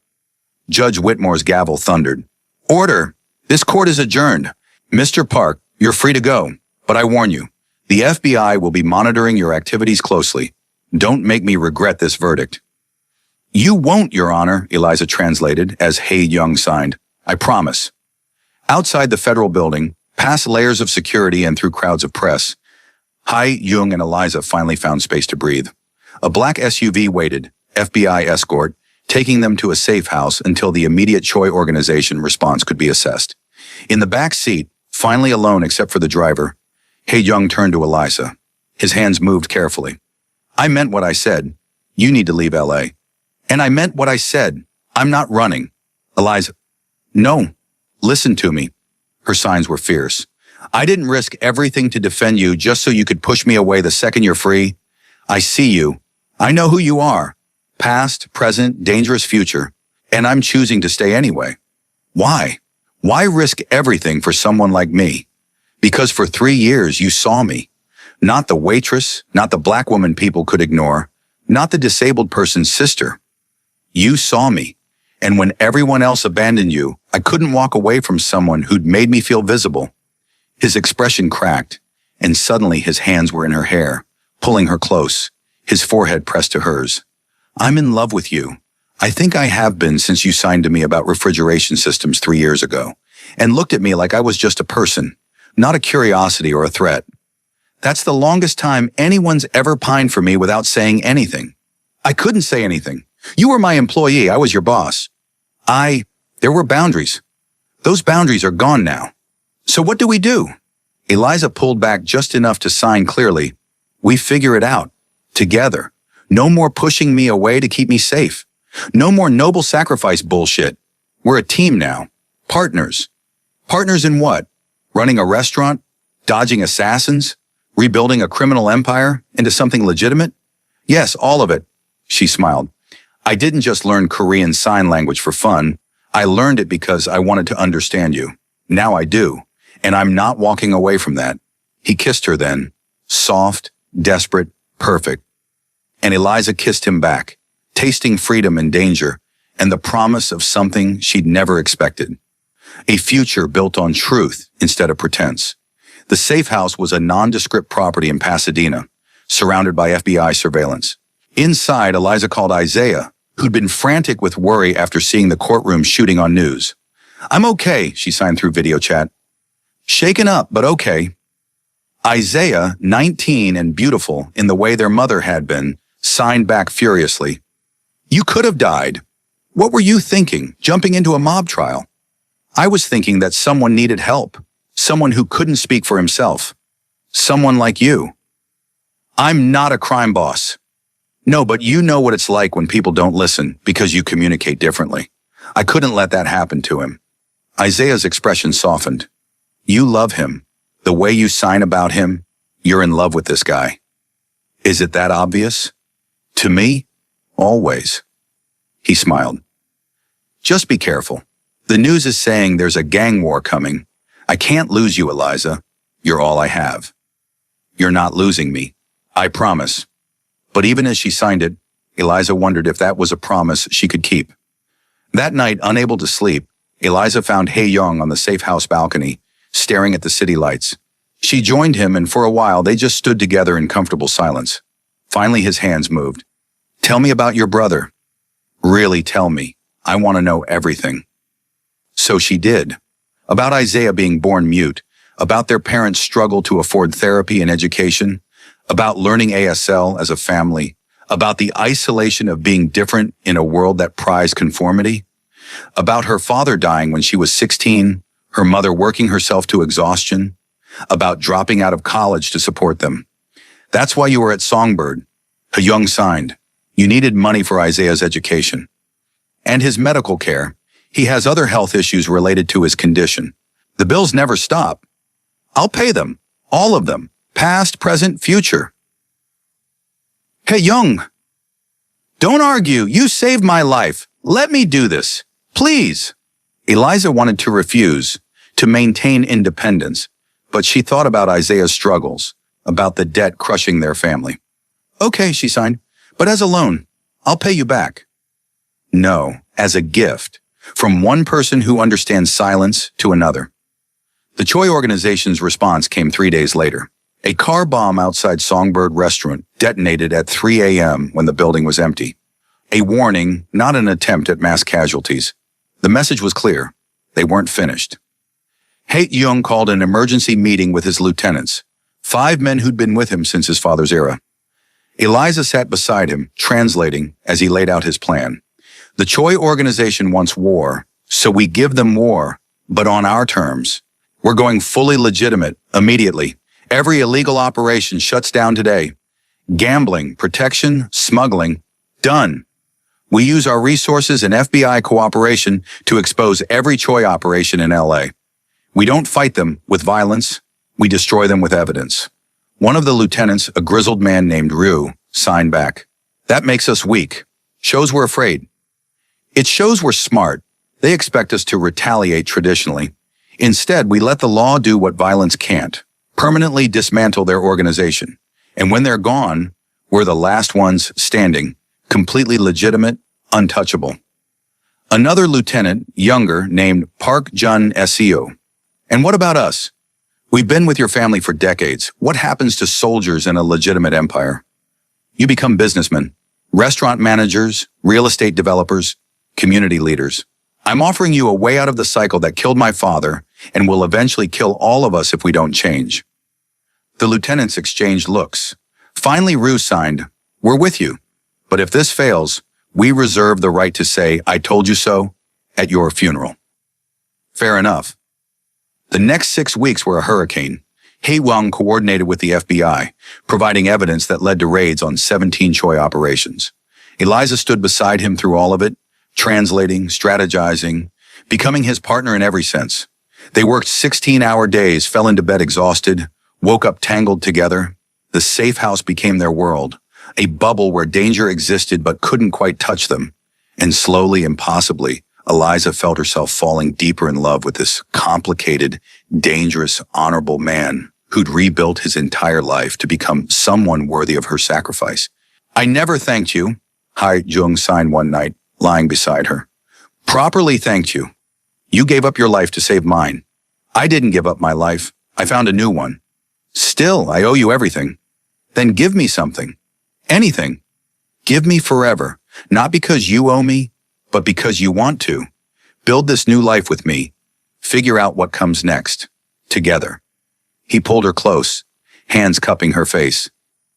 Judge Whitmore's gavel thundered. Order! This court is adjourned. Mr. Park, you're free to go, but I warn you, the FBI will be monitoring your activities closely. Don't make me regret this verdict. You won't, Your Honor, Eliza translated as Hae-jung signed. I promise. Outside the federal building, past layers of security and through crowds of press, Hae-jung and Eliza finally found space to breathe. A black SUV waited, FBI escort, taking them to a safe house until the immediate Choi organization response could be assessed. In the back seat, finally alone except for the driver, Hae-jung turned to Eliza. His hands moved carefully. I meant what I said. You need to leave LA. And I meant what I said. I'm not running. Eliza. No. Listen to me. Her signs were fierce. I didn't risk everything to defend you just so you could push me away the second you're free. I see you. I know who you are. Past, present, dangerous future. And I'm choosing to stay anyway. Why? Why risk everything for someone like me? Because for 3 years you saw me. Not the waitress, not the black woman people could ignore, not the disabled person's sister. You saw me. And when everyone else abandoned you, I couldn't walk away from someone who'd made me feel visible. His expression cracked, and suddenly his hands were in her hair, pulling her close, his forehead pressed to hers. I'm in love with you. I think I have been since you signed to me about refrigeration systems 3 years ago, and looked at me like I was just a person, not a curiosity or a threat. That's the longest time anyone's ever pined for me without saying anything. I couldn't say anything. You were my employee. I was your boss. There were boundaries. Those boundaries are gone now. So what do we do? Eliza pulled back just enough to sign clearly. We figure it out. Together. No more pushing me away to keep me safe. No more noble sacrifice bullshit. We're a team now. Partners. Partners in what? Running a restaurant? Dodging assassins? Rebuilding a criminal empire into something legitimate? Yes, all of it. She smiled. I didn't just learn Korean Sign Language for fun. I learned it because I wanted to understand you. Now I do. And I'm not walking away from that. He kissed her then. Soft, desperate, perfect. And Eliza kissed him back, tasting freedom and danger, and the promise of something she'd never expected. A future built on truth instead of pretense. The safe house was a nondescript property in Pasadena, surrounded by FBI surveillance. Inside, Eliza called Isaiah, who'd been frantic with worry after seeing the courtroom shooting on news. "I'm okay," she signed through video chat. "Shaken up, but okay." Isaiah, 19 and beautiful in the way their mother had been, signed back furiously. "You could have died. What were you thinking, jumping into a mob trial?" "I was thinking that someone needed help, someone who couldn't speak for himself. Someone like you." "I'm not a crime boss." "No, but you know what it's like when people don't listen because you communicate differently. I couldn't let that happen to him." Isaiah's expression softened. "You love him. The way you sign about him, you're in love with this guy." "Is it that obvious?" "To me, always." He smiled. "Just be careful. The news is saying there's a gang war coming. I can't lose you, Eliza. You're all I have." "You're not losing me. I promise." But even as she signed it, Eliza wondered if that was a promise she could keep. That night, unable to sleep, Eliza found Hae-young on the safe house balcony, staring at the city lights. She joined him, and for a while they just stood together in comfortable silence. Finally, his hands moved. "Tell me about your brother. Really tell me. I want to know everything." So she did. About Isaiah being born mute, about their parents' struggle to afford therapy and education, about learning ASL as a family, about the isolation of being different in a world that prized conformity, about her father dying when she was 16, her mother working herself to exhaustion, about dropping out of college to support them. "That's why you were at Songbird." Hae-young signed. "You needed money for Isaiah's education. And his medical care. He has other health issues related to his condition. The bills never stop. I'll pay them. All of them. Past, present, future." "Hae-young, don't argue. You saved my life. Let me do this. Please." Eliza wanted to refuse, to maintain independence, but she thought about Isaiah's struggles, about the debt crushing their family. "Okay," she signed, "but as a loan. I'll pay you back." "No, as a gift, from one person who understands silence to another." The Choi organization's response came 3 days later. A car bomb outside Songbird restaurant detonated at 3 a.m. when the building was empty. A warning, not an attempt at mass casualties. The message was clear. They weren't finished. Hae-young called an emergency meeting with his lieutenants, 5 men who'd been with him since his father's era. Eliza sat beside him, translating as he laid out his plan. "The Choi organization wants war, so we give them war, but on our terms. We're going fully legitimate, immediately. Every illegal operation shuts down today. Gambling, protection, smuggling, done. We use our resources and FBI cooperation to expose every Choi operation in LA. We don't fight them with violence, we destroy them with evidence." One of the lieutenants, a grizzled man named Ryu, signed back. "That makes us weak. Shows we're afraid." "It shows we're smart. They expect us to retaliate traditionally. Instead, we let the law do what violence can't. Permanently dismantle their organization. And when they're gone, we're the last ones standing, completely legitimate, untouchable." Another lieutenant, younger, named Park Jun-seo. "And what about us? We've been with your family for decades. What happens to soldiers in a legitimate empire? You become businessmen, restaurant managers, real estate developers, community leaders. I'm offering you a way out of the cycle that killed my father and will eventually kill all of us if we don't change." The lieutenants exchanged looks. Finally, Rue signed, "We're with you. But if this fails, we reserve the right to say, 'I told you so,' at your funeral." Fair enough. The next 6 weeks were a hurricane. Hae-young coordinated with the FBI, providing evidence that led to raids on 17 Choi operations. Eliza stood beside him through all of it, translating, strategizing, becoming his partner in every sense. They worked 16-hour days, fell into bed exhausted, woke up tangled together. The safe house became their world, a bubble where danger existed but couldn't quite touch them. And slowly, impossibly, Eliza felt herself falling deeper in love with this complicated, dangerous, honorable man who'd rebuilt his entire life to become someone worthy of her sacrifice. "I never thanked you," Hae-young signed one night, lying beside her. "Properly thanked you. You gave up your life to save mine. I didn't give up my life. I found a new one. Still, I owe you everything. Then give me something. Anything. Give me forever. Not because you owe me, but because you want to. Build this new life with me. Figure out what comes next. Together. He pulled her close, hands cupping her face.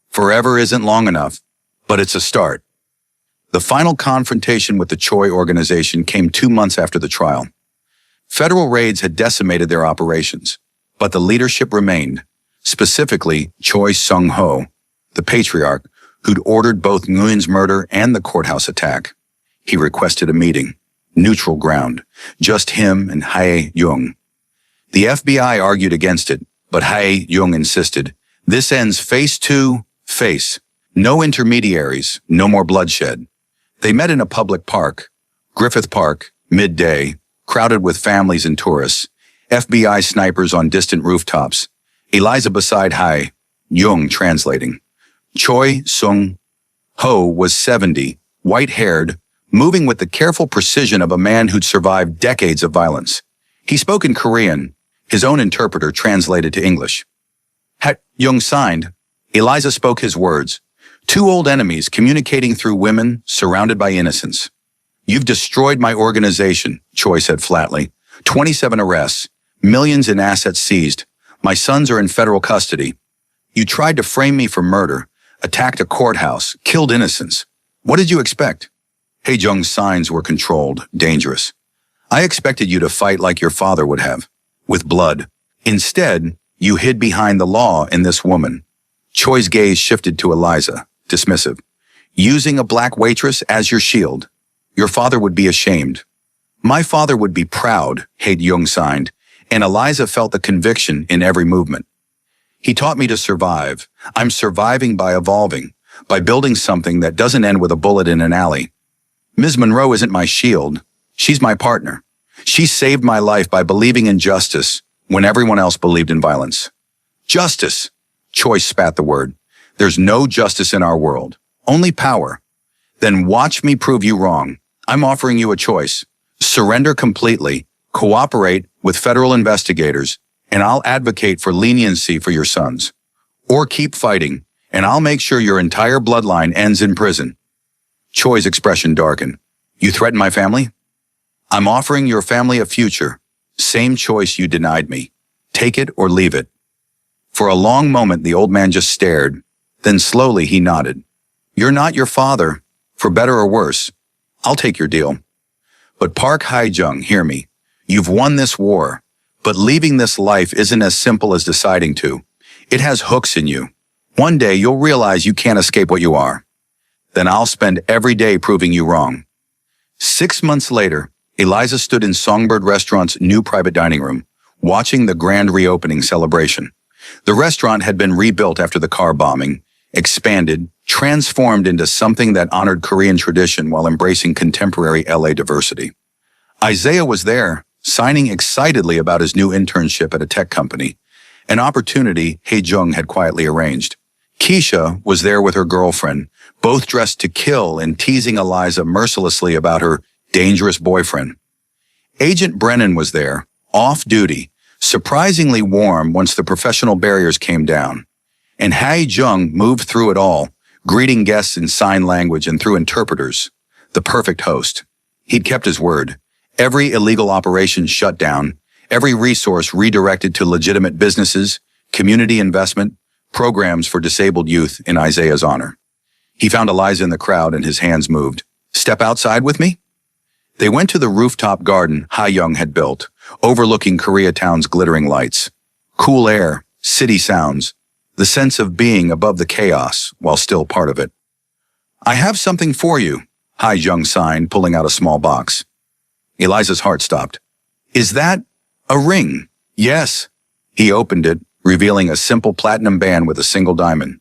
Forever isn't long enough, but it's a start. The final confrontation with the Choi organization came 2 months after the trial. Federal raids had decimated their operations, but the leadership remained, specifically Choi Sung-ho, the patriarch who'd ordered both Nguyen's murder and the courthouse attack. He requested a meeting, neutral ground, just him and Hae-young. The FBI argued against it, but Hae-young insisted, this ends face to face. No intermediaries, no more bloodshed. They met in a public park, Griffith Park, midday, crowded with families and tourists, FBI snipers on distant rooftops, Eliza beside Hae-young translating. Choi Sung-ho was 70, white-haired, moving with the careful precision of a man who'd survived decades of violence. He spoke in Korean. His own interpreter translated to English. Hae-young signed. Eliza spoke his words. Two old enemies communicating through women, surrounded by innocence. You've destroyed my organization, Choi said flatly. 27 arrests, millions in assets seized. My sons are in federal custody. You tried to frame me for murder, attacked a courthouse, killed innocents. What did you expect? Hae-young's signs were controlled, dangerous. I expected you to fight like your father would have, with blood. Instead, you hid behind the law in this woman. Choi's gaze shifted to Eliza, dismissive. Using a black waitress as your shield. Your father would be ashamed. My father would be proud, Hae-young signed, and Eliza felt the conviction in every movement. He taught me to survive. I'm surviving by evolving, by building something that doesn't end with a bullet in an alley. Ms. Monroe isn't my shield. She's my partner. She saved my life by believing in justice when everyone else believed in violence. Justice! Choi spat the word. There's no justice in our world. Only power. Then watch me prove you wrong. I'm offering you a choice. Surrender completely, cooperate with federal investigators, and I'll advocate for leniency for your sons. Or keep fighting, and I'll make sure your entire bloodline ends in prison. Choi's expression darkened. You threaten my family? I'm offering your family a future. Same choice you denied me. Take it or leave it. For a long moment, the old man just stared. Then slowly he nodded. You're not your father, for better or worse. I'll take your deal. But Park Hae-jung, hear me. You've won this war, but leaving this life isn't as simple as deciding to. It has hooks in you. One day you'll realize you can't escape what you are. Then I'll spend every day proving you wrong. 6 months later, Eliza stood in Songbird Restaurant's new private dining room, watching the grand reopening celebration. The restaurant had been rebuilt after the car bombing, expanded, transformed into something that honored Korean tradition while embracing contemporary LA diversity. Isaiah was there, signing excitedly about his new internship at a tech company, an opportunity Hae-jung had quietly arranged. Keisha was there with her girlfriend, both dressed to kill and teasing Eliza mercilessly about her dangerous boyfriend. Agent Brennan was there, off-duty, surprisingly warm once the professional barriers came down. And Hae-jung moved through it all, greeting guests in sign language and through interpreters. The perfect host. He'd kept his word. Every illegal operation shut down, every resource redirected to legitimate businesses, community investment, programs for disabled youth in Isaiah's honor. He found Eliza in the crowd and his hands moved. Step outside with me? They went to the rooftop garden Hae-jung had built, overlooking Koreatown's glittering lights. Cool air, city sounds, the sense of being above the chaos while still part of it. I have something for you, Hae-jung signed, pulling out a small box. Eliza's heart stopped. Is that a ring? Yes. He opened it, revealing a simple platinum band with a single diamond.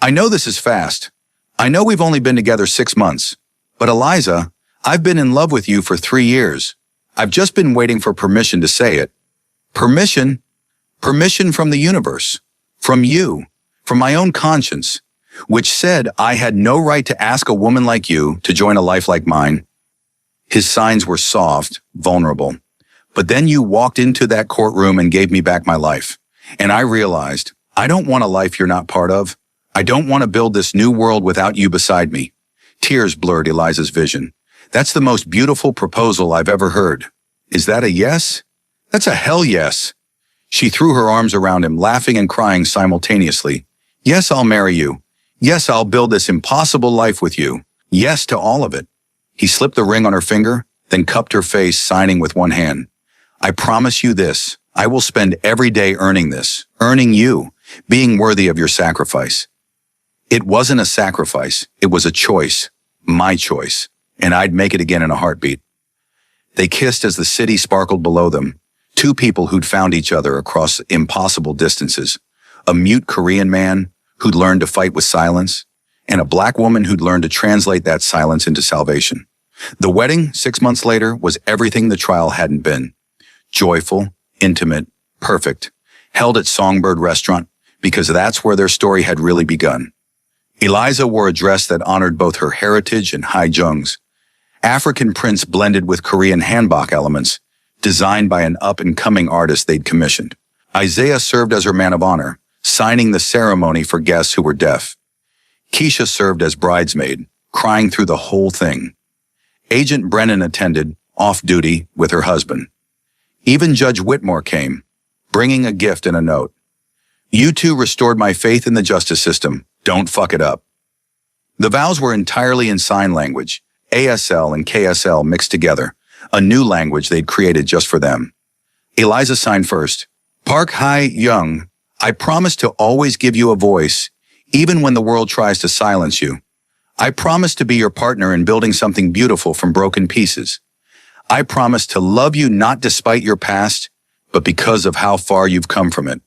I know this is fast. I know we've only been together 6 months. But Eliza, I've been in love with you for 3 years. I've just been waiting for permission to say it. Permission? Permission from the universe. From you. From my own conscience. Which said I had no right to ask a woman like you to join a life like mine. His signs were soft, vulnerable. But then you walked into that courtroom and gave me back my life. And I realized, I don't want a life you're not part of. I don't want to build this new world without you beside me. Tears blurred Eliza's vision. That's the most beautiful proposal I've ever heard. Is that a yes? That's a hell yes. She threw her arms around him, laughing and crying simultaneously. Yes, I'll marry you. Yes, I'll build this impossible life with you. Yes to all of it. He slipped the ring on her finger, then cupped her face, signing with one hand. I promise you this. I will spend every day earning this, earning you, being worthy of your sacrifice. It wasn't a sacrifice. It was a choice. My choice. And I'd make it again in a heartbeat. They kissed as the city sparkled below them. Two people who'd found each other across impossible distances. A mute Korean man who'd learned to fight with silence, and a black woman who'd learned to translate that silence into salvation. The wedding, 6 months later, was everything the trial hadn't been. Joyful, intimate, perfect. Held at Songbird Restaurant, because that's where their story had really begun. Eliza wore a dress that honored both her heritage and Haejung's. African prints blended with Korean hanbok elements, designed by an up-and-coming artist they'd commissioned. Isaiah served as her man of honor, signing the ceremony for guests who were deaf. Keisha served as bridesmaid, crying through the whole thing. Agent Brennan attended, off-duty, with her husband. Even Judge Whitmore came, bringing a gift and a note. You two restored my faith in the justice system. Don't fuck it up. The vows were entirely in sign language, ASL and KSL mixed together, a new language they'd created just for them. Eliza signed first. Park Hae-young, I promise to always give you a voice, even when the world tries to silence you. I promise to be your partner in building something beautiful from broken pieces. I promise to love you not despite your past, but because of how far you've come from it.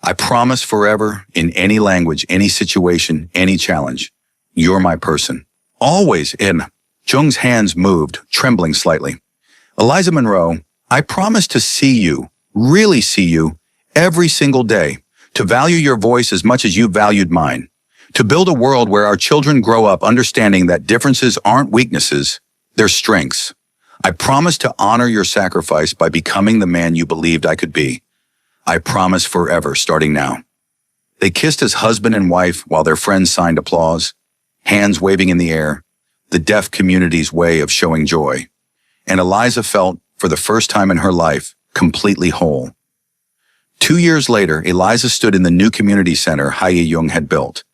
I promise forever, in any language, any situation, any challenge. You're my person. Always in. Jung's hands moved, trembling slightly. Eliza Monroe, I promise to see you, really see you, every single day, to value your voice as much as you valued mine, to build a world where our children grow up understanding that differences aren't weaknesses, they're strengths. I promise to honor your sacrifice by becoming the man you believed I could be. I promise forever, starting now. They kissed as husband and wife while their friends signed applause, hands waving in the air, the deaf community's way of showing joy. And Eliza felt, for the first time in her life, completely whole. 2 years later, Eliza stood in the new community center Hae-young had built,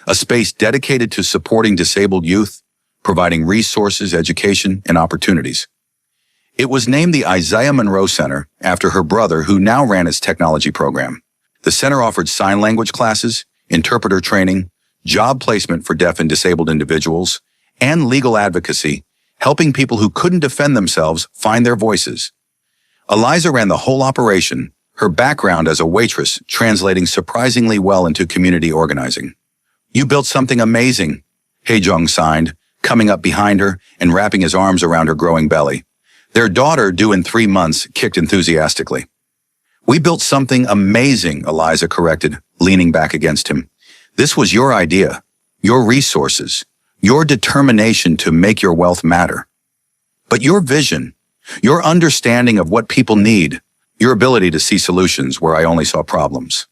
a space dedicated to supporting disabled youth, providing resources, education, and opportunities. It was named the Isaiah Monroe Center after her brother, who now ran its technology program. The center offered sign language classes, interpreter training, job placement for deaf and disabled individuals, and legal advocacy, helping people who couldn't defend themselves find their voices. Eliza ran the whole operation, her background as a waitress translating surprisingly well into community organizing. You built something amazing, Haejung signed, coming up behind her and wrapping his arms around her growing belly. Their daughter, due in 3 months, kicked enthusiastically. We built something amazing, Eliza corrected, leaning back against him. This was your idea, your resources, your determination to make your wealth matter. But your vision, your understanding of what people need, your ability to see solutions where I only saw problems.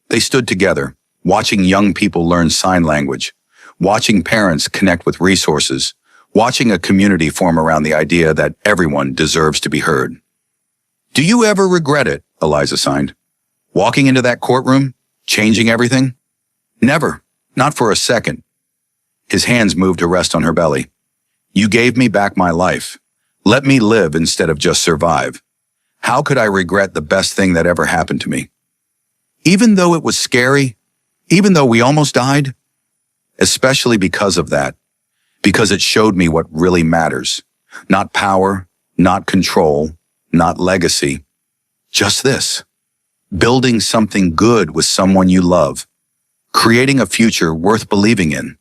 They stood together, watching young people learn sign language, watching parents connect with resources, watching a community form around the idea that everyone deserves to be heard. Do you ever regret it? Eliza signed. Walking into that courtroom, changing everything? Never, not for a second. His hands moved to rest on her belly. You gave me back my life. Let me live instead of just survive. How could I regret the best thing that ever happened to me? Even though it was scary, even though we almost died, especially because of that, because it showed me what really matters. Not power, not control, not legacy. Just this. Building something good with someone you love. Creating a future worth believing in.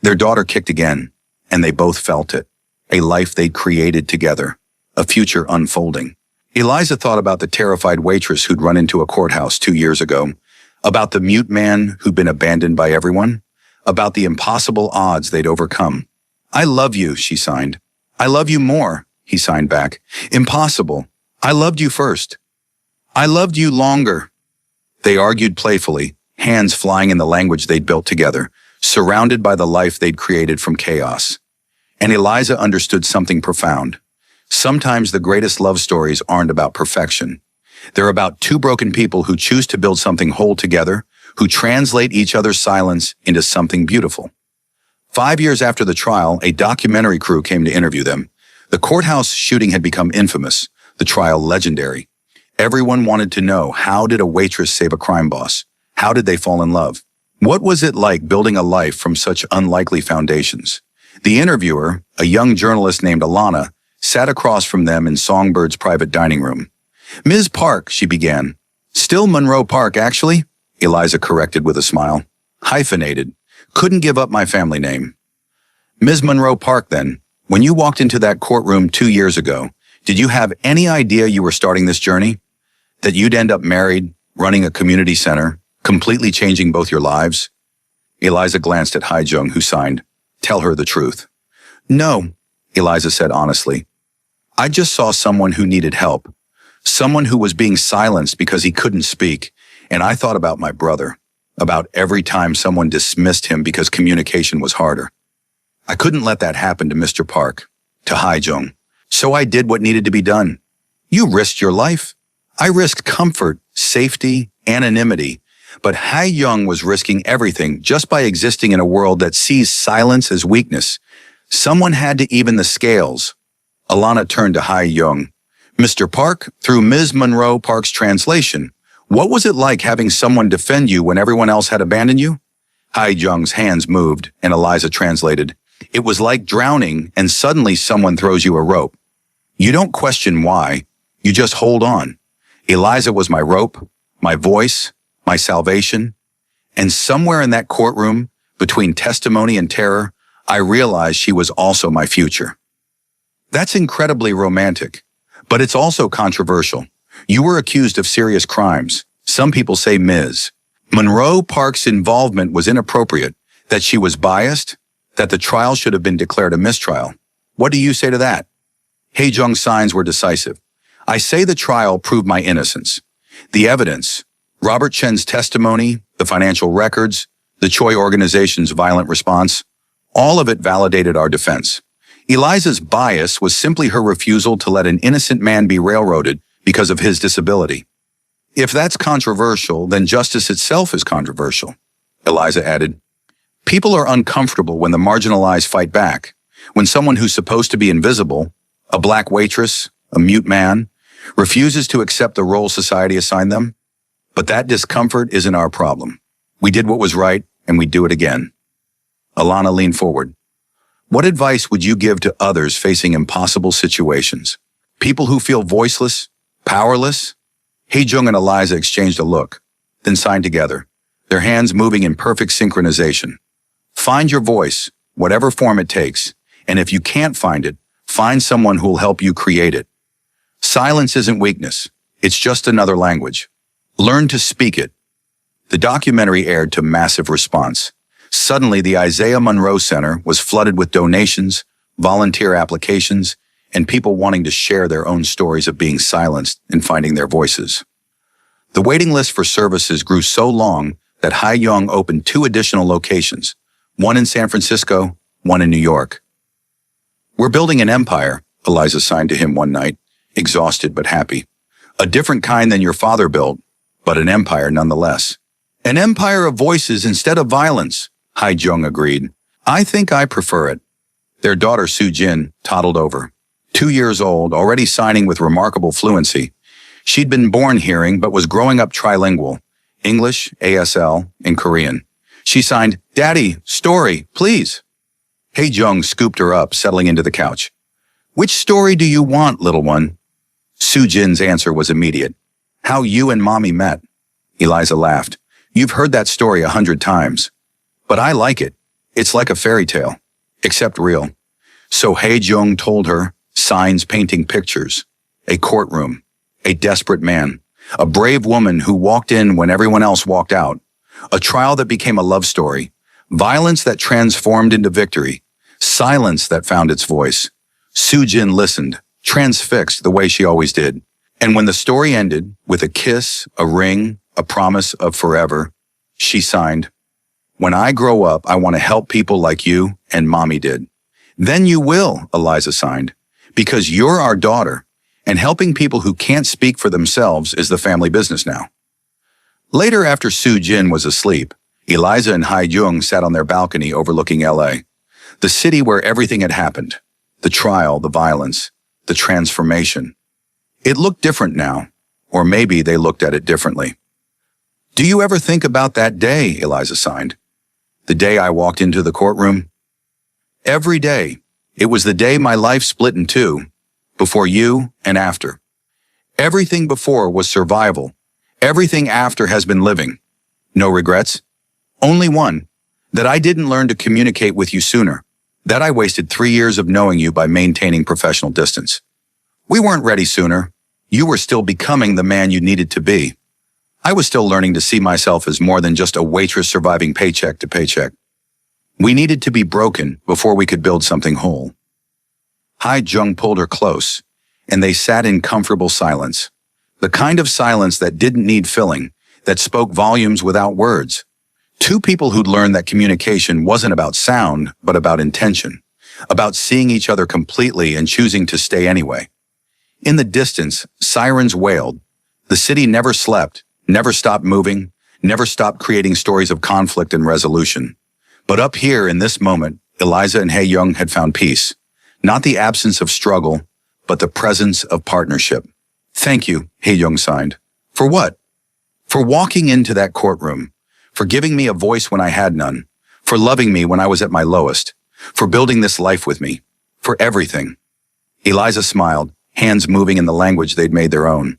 Their daughter kicked again, and they both felt it. A life they'd created together. A future unfolding. Eliza thought about the terrified waitress who'd run into a courthouse 2 years ago. About the mute man who'd been abandoned by everyone. About the impossible odds they'd overcome. I love you, she signed. I love you more, he signed back. Impossible. I loved you first. I loved you longer. They argued playfully, hands flying in the language they'd built together, surrounded by the life they'd created from chaos. And Eliza understood something profound. Sometimes the greatest love stories aren't about perfection. They're about two broken people who choose to build something whole together, who translate each other's silence into something beautiful. 5 years after the trial, a documentary crew came to interview them. The courthouse shooting had become infamous, the trial legendary. Everyone wanted to know, how did a waitress save a crime boss? How did they fall in love? What was it like building a life from such unlikely foundations? The interviewer, a young journalist named Alana, sat across from them in Songbird's private dining room. Ms. Park, she began. Still Monroe Park, actually, Eliza corrected with a smile. Hyphenated. Couldn't give up my family name. Ms. Monroe Park, then, when you walked into that courtroom 2 years ago, did you have any idea you were starting this journey? That you'd end up married, running a community center, completely changing both your lives? Eliza glanced at Haijung, who signed, Tell her the truth. No, Eliza said honestly. I just saw someone who needed help. Someone who was being silenced because he couldn't speak. And I thought about my brother, about every time someone dismissed him because communication was harder. I couldn't let that happen to Mr. Park, to Haijung. So I did what needed to be done. You risked your life. I risked comfort, safety, anonymity. But Haijung was risking everything just by existing in a world that sees silence as weakness. Someone had to even the scales. Alana turned to Haijung. Mr. Park, through Ms. Monroe Park's translation, what was it like having someone defend you when everyone else had abandoned you? Haijung's hands moved, and Eliza translated. It was like drowning, and suddenly someone throws you a rope. You don't question why. You just hold on. Eliza was my rope, my voice, my salvation. And somewhere in that courtroom, between testimony and terror, I realized she was also my future. That's incredibly romantic, but it's also controversial. You were accused of serious crimes. Some people say Ms. Monroe Park's involvement was inappropriate, that she was biased, that the trial should have been declared a mistrial. What do you say to that? Haijung's signs were decisive. I say the trial proved my innocence. The evidence, Robert Chen's testimony, the financial records, the Choi organization's violent response, all of it validated our defense. Eliza's bias was simply her refusal to let an innocent man be railroaded because of his disability. If that's controversial, then justice itself is controversial, Eliza added. People are uncomfortable when the marginalized fight back, when someone who's supposed to be invisible, a black waitress, a mute man, refuses to accept the role society assigned them. But that discomfort isn't our problem. We did what was right, and we do it again. Alana leaned forward. What advice would you give to others facing impossible situations? People who feel voiceless, powerless? Haijung and Eliza exchanged a look, then signed together, their hands moving in perfect synchronization. Find your voice, whatever form it takes, and if you can't find it, find someone who'll help you create it. Silence isn't weakness. It's just another language. Learn to speak it. The documentary aired to massive response. Suddenly, the Isaiah Monroe Center was flooded with donations, volunteer applications, and people wanting to share their own stories of being silenced and finding their voices. The waiting list for services grew so long that Haijung opened 2 additional locations, one in San Francisco, one in New York. We're building an empire, Eliza signed to him one night, exhausted but happy. A different kind than your father built, but an empire nonetheless. An empire of voices instead of violence, Haijung agreed. I think I prefer it. Their daughter Soo-jin toddled over. 2 years old, already signing with remarkable fluency. She'd been born hearing but was growing up trilingual, English, ASL, and Korean. She signed, Daddy, story, please. Haijung scooped her up, settling into the couch. Which story do you want, little one? Soo-jin's answer was immediate. How you and Mommy met. Eliza laughed. You've heard that story 100 times. But I like it. It's like a fairy tale, except real. So Haijung told her, signs painting pictures, a courtroom, a desperate man, a brave woman who walked in when everyone else walked out, a trial that became a love story, violence that transformed into victory, silence that found its voice. Soo-jin listened, transfixed the way she always did. And when the story ended with a kiss, a ring, a promise of forever, she signed, "When I grow up, I want to help people like you and Mommy did." "Then you will," Eliza signed, "because you're our daughter, and helping people who can't speak for themselves is the family business now." Later, after Soo Jin was asleep, Eliza and Hai Jung sat on their balcony overlooking LA, the city where everything had happened, the trial, the violence, the transformation. It looked different now, or maybe they looked at it differently. "Do you ever think about that day?" Eliza signed. "The day I walked into the courtroom?" "Every day. It was the day my life split in two, before you and after. Everything before was survival. Everything after has been living. No regrets? Only one, that I didn't learn to communicate with you sooner, that I wasted 3 years of knowing you by maintaining professional distance. We weren't ready sooner. You were still becoming the man you needed to be. I was still learning to see myself as more than just a waitress surviving paycheck to paycheck. We needed to be broken before we could build something whole." Hai Jung pulled her close, and they sat in comfortable silence. The kind of silence that didn't need filling, that spoke volumes without words. Two people who'd learned that communication wasn't about sound, but about intention, about seeing each other completely and choosing to stay anyway. In the distance, sirens wailed. The city never slept, never stopped moving, never stopped creating stories of conflict and resolution. But up here in this moment, Eliza and Hae Young had found peace. Not the absence of struggle, but the presence of partnership. "Thank you," Hae Young signed. "For what?" "For walking into that courtroom, for giving me a voice when I had none, for loving me when I was at my lowest, for building this life with me, for everything." Eliza smiled, hands moving in the language they'd made their own.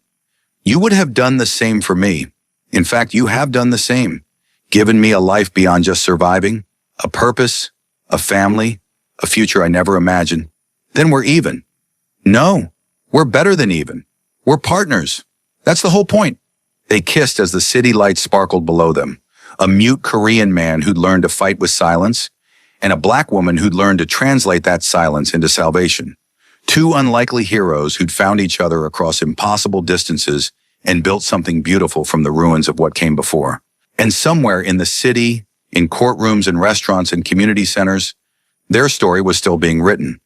"You would have done the same for me. In fact, you have done the same, given me a life beyond just surviving, a purpose, a family, a future I never imagined. Then we're even." "No, we're better than even. We're partners. That's the whole point." They kissed as the city lights sparkled below them. A mute Korean man who'd learned to fight with silence, and a black woman who'd learned to translate that silence into salvation. Two unlikely heroes who'd found each other across impossible distances and built something beautiful from the ruins of what came before. And somewhere in the city, in courtrooms and restaurants and community centers, their story was still being written.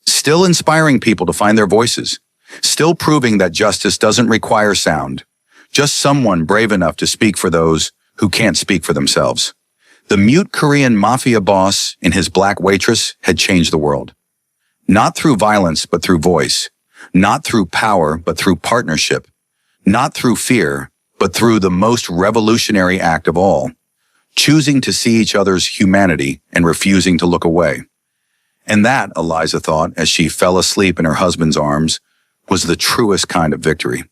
Still inspiring people to find their voices. Still proving that justice doesn't require sound. Just someone brave enough to speak for those who can't speak for themselves. The mute Korean Mafia boss in his black waitress had changed the world. Not through violence, but through voice. Not through power, but through partnership. Not through fear, but through the most revolutionary act of all, choosing to see each other's humanity and refusing to look away. And that, Eliza thought, as she fell asleep in her husband's arms, was the truest kind of victory.